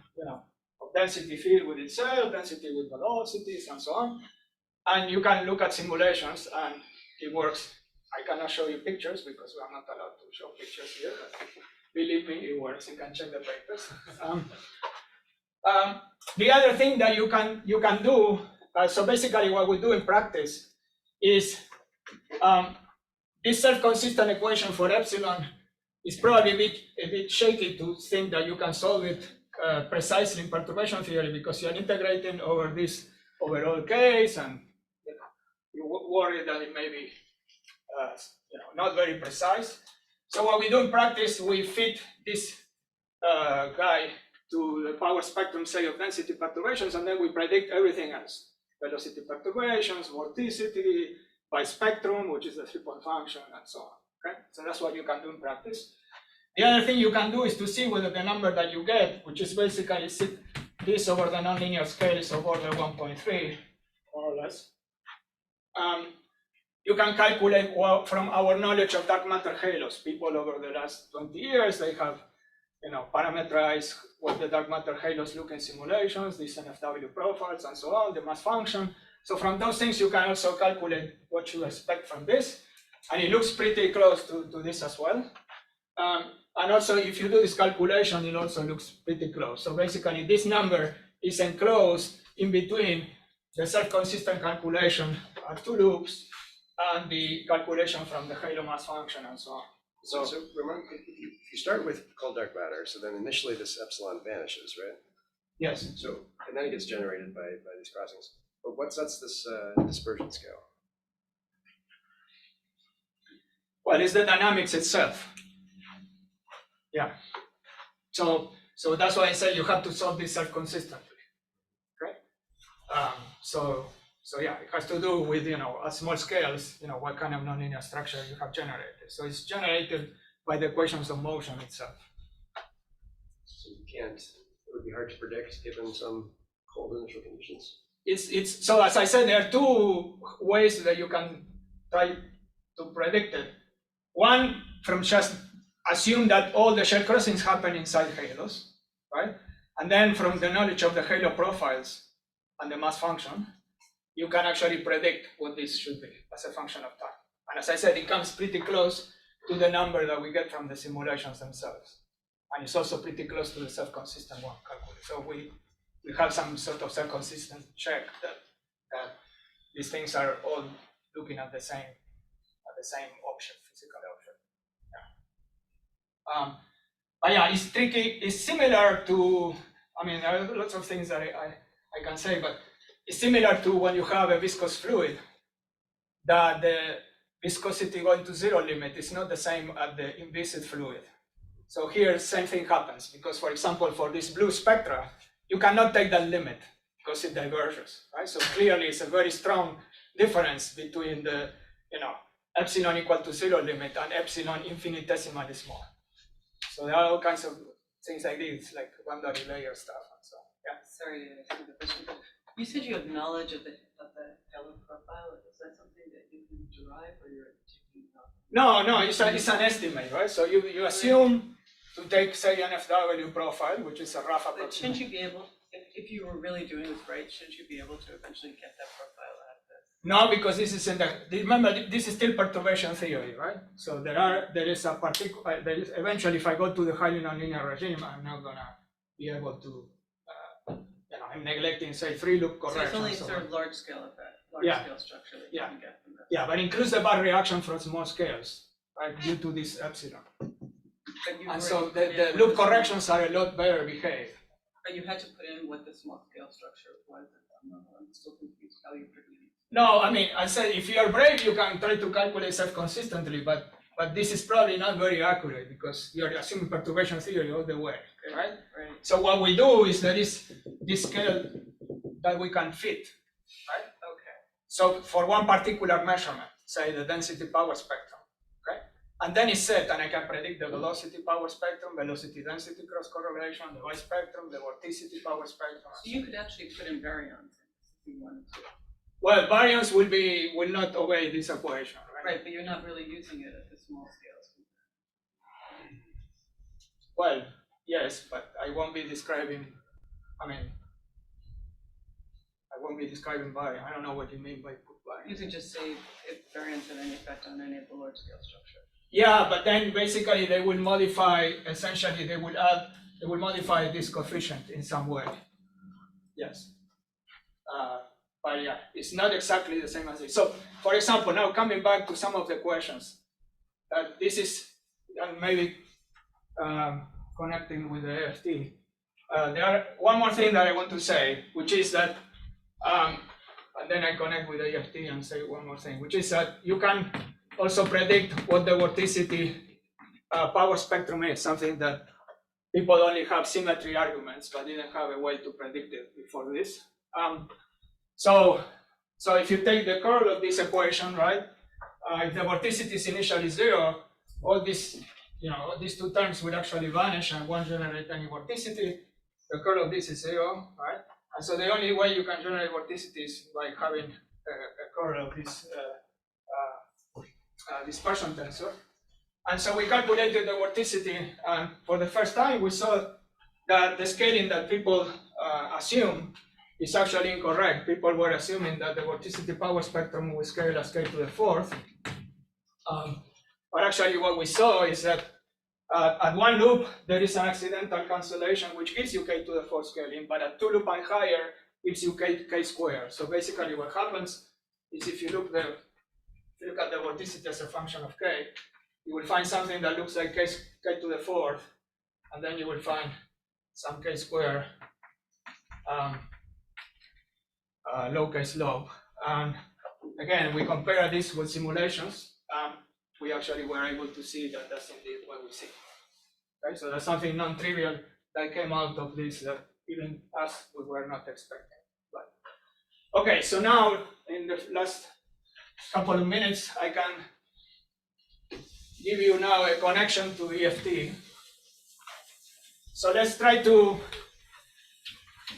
of density field with itself, density with velocities and so on. And you can look at simulations and it works. I cannot show you pictures because we are not allowed to show pictures here, but believe me, it works. You can check the papers. The other thing that you can do, so basically what we do in practice is this self-consistent equation for epsilon is probably a bit shaky to think that you can solve it precisely in perturbation theory because you're integrating over this overall case and you worry that it may be not very precise. So what we do in practice, we fit this guy to the power spectrum, say, of density perturbations, and then we predict everything else. Velocity perturbations, vorticity, by spectrum, which is the 3-point function, and so on. Okay? So that's what you can do in practice. The other thing you can do is to see whether the number that you get, which is basically this over the nonlinear scale, is of order 1.3, more or less. You can calculate, well, from our knowledge of dark matter halos. People over the last 20 years, they have parameterized what the dark matter halos look in simulations, these NFW profiles and so on, the mass function. So from those things, you can also calculate what you expect from this. And it looks pretty close to this as well. And also, if you do this calculation, it also looks pretty close. So basically, this number is enclosed in between the self-consistent calculation at 2 loops and the calculation from the halo mass function and so on. So remember, if you start with cold dark matter, so then initially this epsilon vanishes, right? Yes. So, and then it gets generated by these crossings. But what sets this dispersion scale? Well, it's the dynamics itself. Yeah. So that's why I say you have to solve this self-consistently. Okay. So yeah, it has to do with at small scales, what kind of nonlinear structure you have generated. So it's generated by the equations of motion itself. So you can't. It would be hard to predict given some cold initial conditions. It's so as I said, there are 2 ways that you can try to predict it. One, from just assume that all the shell crossings happen inside halos, right? And then from the knowledge of the halo profiles and the mass function, you can actually predict what this should be as a function of time. And as I said, it comes pretty close to the number that we get from the simulations themselves. And it's also pretty close to the self-consistent one calculated. So we have some sort of self-consistent check that these things are all looking at the same option, physical option. But yeah, it's tricky. It's similar to, there are lots of things that I can say, but it's similar to when you have a viscous fluid, that the viscosity going to 0 limit is not the same as the inviscid fluid. So here, same thing happens, because for example, for this blue spectra, you cannot take that limit because it diverges, right? So clearly it's a very strong difference between the, epsilon equal to 0 limit and epsilon infinitesimally small. So there are all kinds of things like this, like boundary layer stuff and so on. Yeah. Sorry to interrupt the question, but you said you have knowledge of the halo profile. Is that something that you can derive, or you're taking out? No, it's an estimate, right? So you assume to take, say, an FW profile, which is a rough But approximation. shouldn't you be able, if you were really doing this right, shouldn't you be able to eventually get that profile out of this? No, because this is remember, this is still perturbation theory, right? So eventually, if I go to the highly nonlinear regime, I'm not gonna be able to, I'm neglecting, say, 3-loop correction. So it's only sort of large scale effect, scale structure that you can get from that. Yeah, but includes the bar reaction from small scales, right, due to this epsilon. And so the loop corrections are a lot better behaved. But you had to put in what the small scale structure was. I'm still confused how you produced. No, I said if you're brave, you can try to calculate self-consistently, but this is probably not very accurate because you're assuming perturbation theory all the way, right? Right. So what we do is there is this scale that we can fit, right? Okay. So for one particular measurement, say the density power spectrum, okay? And then it's set, and I can predict the velocity power spectrum, velocity density cross correlation, the Y spectrum, the vorticity power spectrum. So you could actually put in baryons if you wanted to. Well, baryons will not obey this equation, right? Right, but you're not really using it at the small scales. Well, yes, but I won't be describing, baryon. I don't know what you mean by put baryon. You could just say if baryons have any effect on any of the large scale structure. Yeah, but then basically they will modify, essentially they will modify this coefficient in some way. Yes. But yeah, it's not exactly the same as this. So, for example, now coming back to some of the questions, this is maybe connecting with the AFT. There are one more thing that I want to say, which is that, and then I connect with the AFT and say one more thing, which is that you can also predict what the vorticity power spectrum is, something that people only have symmetry arguments, but didn't have a way to predict it before this. So if you take the curl of this equation, right, if the vorticity is initially 0, all this, these 2 terms will actually vanish and won't generate any vorticity. The curl of this is 0, right? And so the only way you can generate vorticity is by having a curl of this dispersion tensor. And so we calculated the vorticity, and for the first time we saw that the scaling that people assume is actually incorrect. People were assuming that the vorticity power spectrum will scale as k to the fourth. But actually what we saw is that at one loop, there is an accidental cancellation which gives you k to the fourth scaling, but at 2 loop and higher, gives you k squared. So basically what happens is if you look at the vorticity as a function of k, you will find something that looks like k to the fourth, and then you will find some k squared low-k slope. And again, we compare this with simulations. We actually were able to see that that's indeed what we see. Okay, so that's something non-trivial that came out of this that even us we were not expecting. But okay, so now in the last couple of minutes, I can give you now a connection to EFT. So let's try to.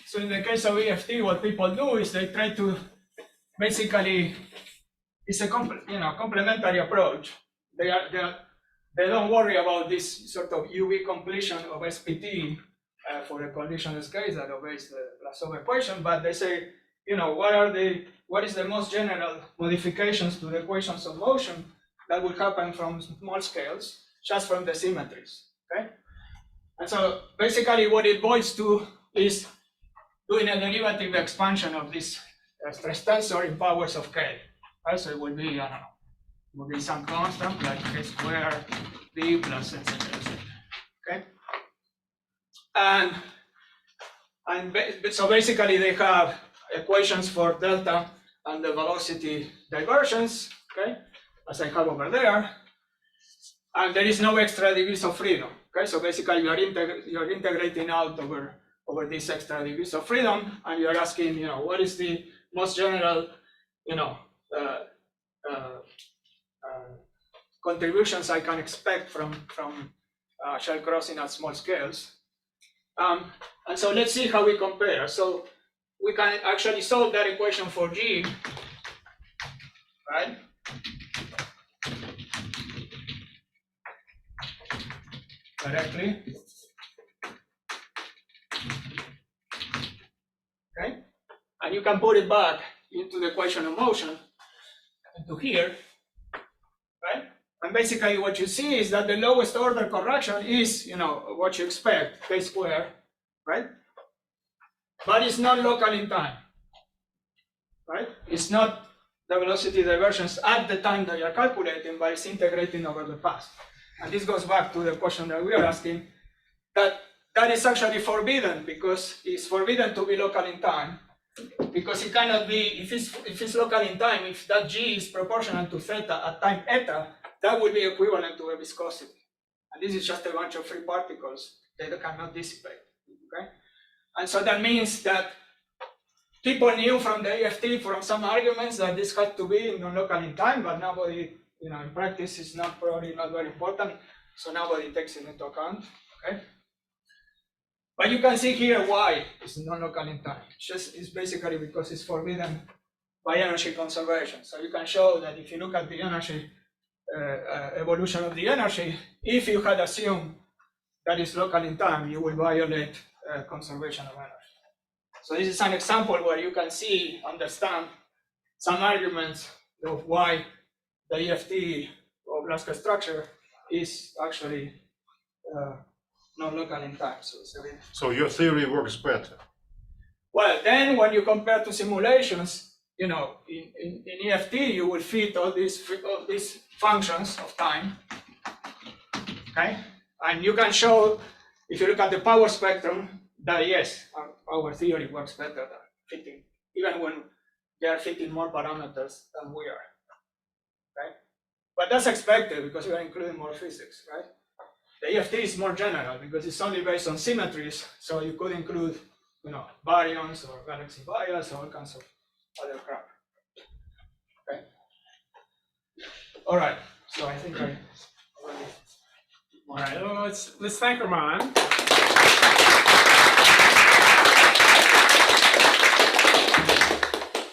So in the case of EFT, what people do is they try to basically, it's a complementary approach. They don't worry about this sort of UV completion of SPT for a conditionless case that obeys the Blasov equation, but they say, what is the most general modifications to the equations of motion that will happen from small scales, just from the symmetries, okay? And so basically what it boils to is doing a derivative expansion of this stress tensor in powers of k. Right? So it will be, I don't know, it will be some constant like k squared b plus etc. Okay? And so basically they have equations for delta and the velocity divergence, okay, as I have over there. And there is no extra degrees of freedom. Okay, so basically you are integrating out over these extra degrees of freedom, and you are asking, what is the most general, contributions I can expect from shell crossing at small scales. And so let's see how we compare. So we can actually solve that equation for G, right? Directly. Okay, and you can put it back into the equation of motion, into here, right? And basically what you see is that the lowest order correction is, what you expect, k squared, right? But it's not local in time, right? It's not the velocity divergence at the time that you're calculating, but it's integrating over the past. And this goes back to the question that we are asking, that is actually forbidden, because it's forbidden to be local in time, because it cannot be, if it's local in time, if that G is proportional to theta at time eta, that would be equivalent to a viscosity. And this is just a bunch of free particles that cannot dissipate, okay? And so that means that people knew from the EFT, from some arguments, that this had to be non-local in time, but nobody, in practice, it's probably not very important, so nobody takes it into account, okay? But you can see here why it's non-local in time. It's basically because it's forbidden by energy conservation. So you can show that if you look at the energy, evolution of the energy, if you had assumed that it's local in time, you will violate conservation of energy. So this is an example where you can understand some arguments of why the EFT of Lasker structure is actually non-local in time. So your theory works better. Well, then when you compare to simulations, in EFT you will fit all these functions of time, okay? And you can show, if you look at the power spectrum, that yes, our theory works better than fitting, even when they are fitting more parameters than we are, right? But that's expected because we are including more physics, right? The EFT is more general because it's only based on symmetries, so you could include, baryons or galaxy bias or all kinds of other crap. Okay. All right. So I think I already. All right. Well, let's thank Ramon.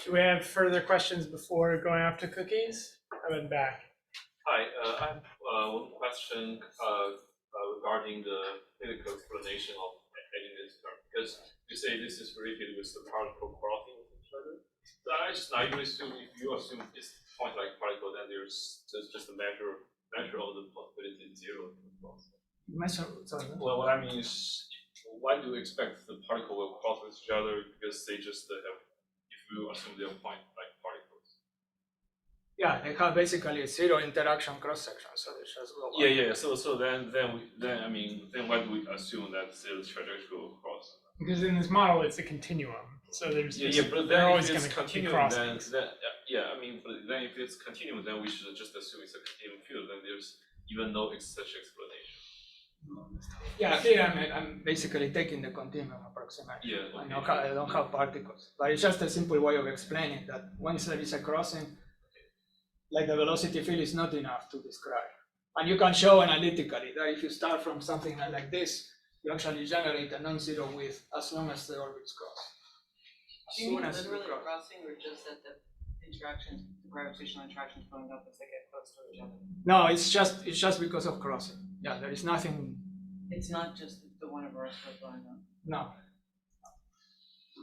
Do we have further questions before going off to cookies? I'm in back. Hi, I have one question regarding the physical explanation of adding this term, because you say this is related with the particle crossing with each other. So I just naively assume if you assume this point like particle, then there's just a measure of the possibility zero. Well, what I mean is, why do you expect the particle will cross with each other? Because they just have, if you assume they're point like particles. Yeah, they have basically zero interaction cross section, so they just go. Yeah. So then why do we assume that the trajectory will cross? Because in this model, it's a continuum. So there's but they're then always if going it's to continuum, cross. then but then if it's continuum, then we should just assume it's a continuum field. Then there's even no such explanation. Yeah, here I'm basically taking the continuum approximation. Yeah. Okay. I don't have particles, but it's just a simple way of explaining that once there is a crossing, like the velocity field is not enough to describe. And you can show analytically that if you start from something like this, you actually generate a non-zero width as long as the orbits cross. Do you mean literally crossing, or just that the interactions, the gravitational interactions going up as they get close to each other? No, it's just because of crossing. Yeah, there is nothing. It's not just the one of Earth going up. No.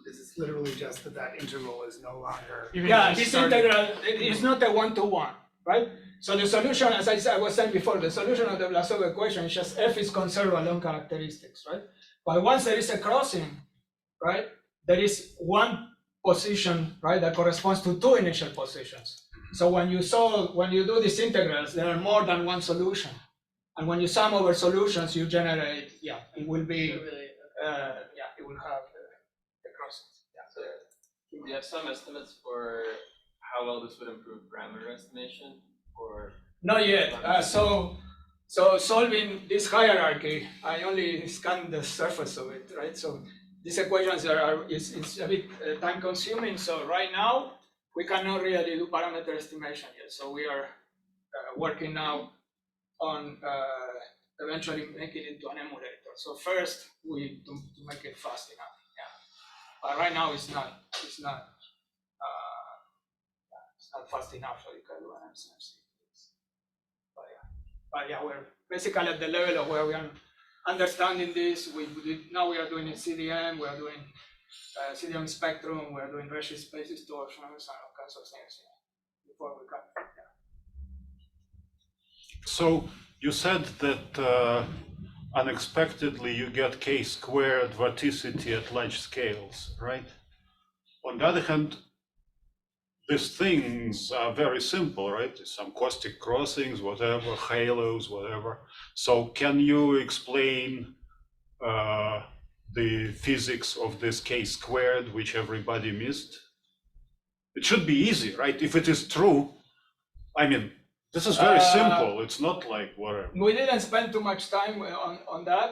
This is literally just that interval is no longer. Yeah, this integral is not a one-to-one, right? So the solution, as I was saying before, the solution of the Blasov equation is just f is conserved along characteristics, right? But once there is a crossing, right, there is one position, right, that corresponds to two initial positions. So when you do these integrals, there are more than one solution. And when you sum over solutions, you generate, it will be, it will have the crossings. So do you have some estimates for how well this would improve parameter estimation? Or not yet. So solving this hierarchy, I only scanned the surface of it, right? So these equations it's a bit time consuming. So right now we cannot really do parameter estimation yet. So we are working now on eventually making it into an emulator. So first we to make it fast enough. Yeah. But right now it's not fast enough, so you can do an MCMC. But yeah, we're basically at the level of where we are understanding this. Now we are doing CDM, we are doing CDM spectrum, we are doing redshift space distortion, and all kinds of things before we come. So you said that unexpectedly you get k-squared vorticity at large scales, right? On the other hand, these things are very simple, right? Some caustic crossings, whatever, halos, whatever. So can you explain the physics of this k-squared, which everybody missed? It should be easy, right? If it is true, I mean, this is very simple. It's not like whatever. We didn't spend too much time on that.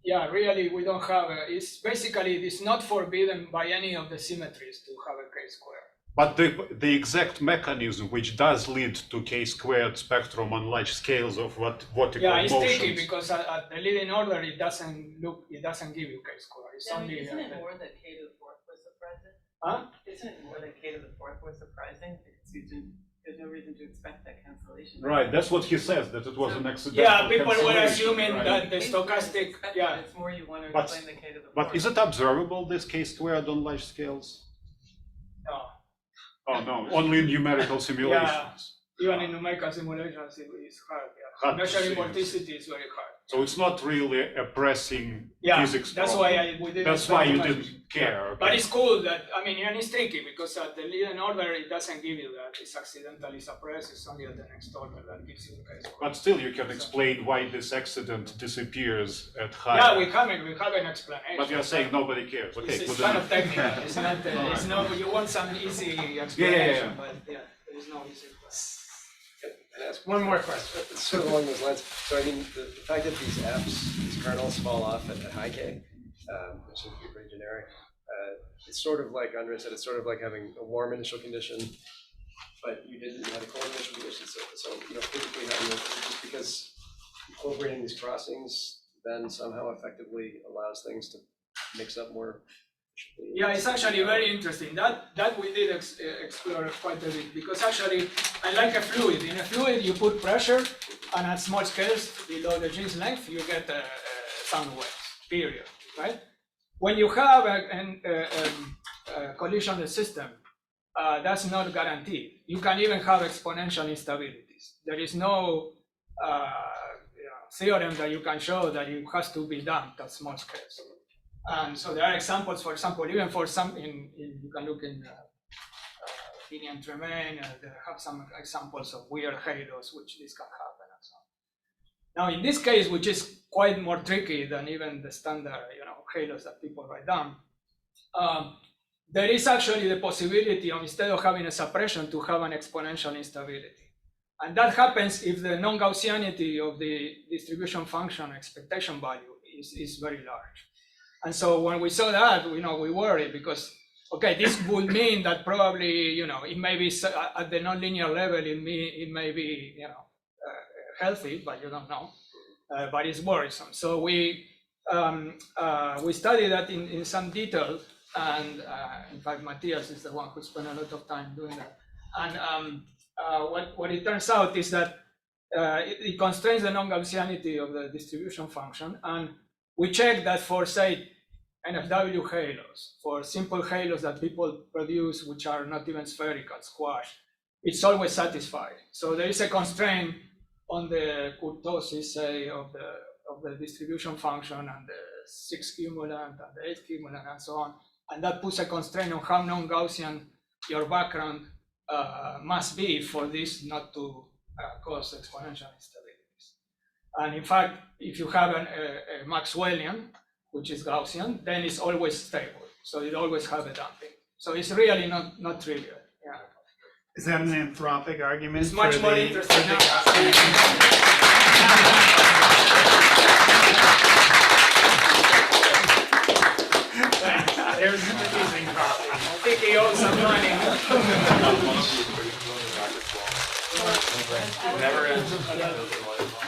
Yeah, really, we don't have it's basically, it's not forbidden by any of the symmetries to have a k-squared. But the exact mechanism which does lead to k-squared spectrum on large scales of vertical motions. Yeah, it's tricky because at the leading order it doesn't give you k-squared. It's only. Isn't it more that k to the fourth was surprising? Huh? Isn't it more that k to the fourth was surprising? Because there's no reason to expect that cancellation. Right, that's what he says, that it was an accidental. Yeah, people were cancellation, assuming right? that the stochastic. Yeah. It's more you want to But- explain the k to the fourth. But is it observable, this k-squared on large scales? No. Oh, no, only in numerical simulations. Even in numerical simulations, it is hard. Yeah. Hard to Measuring see. vorticity is very hard. So it's not really a pressing Yeah, physics that's problem. why we didn't. That's spend why too you much. didn't care. Okay. But it's cool that, and it's tricky because at the leading order, it doesn't give you that. It's accidentally suppressed. It's only at the next order that gives you the k-squared. But still, you can explain why this accident disappears at high. Yeah, we have an explanation. But you're saying nobody cares. Okay, It's good kind enough. of technical. It's not. It's no. You want some easy explanation, but yeah, there is no easy. And ask One more question. sort of along those lines. So I mean, the fact that these Fs, these kernels fall off at high K, which seems to be pretty generic. It's sort of like Andre said. It's sort of like having a warm initial condition, but you didn't have a cold initial condition. So physically, how do you, just because incorporating these crossings then somehow effectively allows things to mix up more efficiently? Yeah, it's actually very interesting. That we did explore quite a bit, because actually, unlike a fluid, in a fluid you put pressure, and at small scales below the G's length you get sound waves. Period. Right? When you have a collision system, that's not guaranteed. You can even have exponential instabilities. There is no theorem that you can show that it has to be damped at small scales. And so there are examples, for example, even for some, you can look in Guinea Tremaine, they have some examples of weird halos which this can happen and so on. Now in this case, which is quite more tricky than even the standard halos that people write down, there is actually the possibility of, instead of having a suppression, to have an exponential instability. And that happens if the non-Gaussianity of the distribution function expectation value is very large. And so when we saw that, we worried, because, okay, this would mean that probably, it may be at the nonlinear level, it may be, healthy, but you don't know, but it's worrisome. So we studied that in some detail, and in fact, Matthias is the one who spent a lot of time doing that. And what it turns out is that it constrains the non-Gaussianity of the distribution function, and we check that for, say, NFW halos, for simple halos that people produce which are not even spherical, squash, it's always satisfied. So there is a constraint on the kurtosis, say, of the distribution function, and the 6 cumulant and the 8 cumulant and so on, and that puts a constraint on how non-Gaussian your background must be for this not to cause exponential instabilities. And in fact, if you have a Maxwellian, which is Gaussian, then it's always stable. So it always have a damping. So it's really not trivial. Yeah. Is that an anthropic argument? It's much more interesting now. There's the teasing coffee. I think he owes some money. Never ends.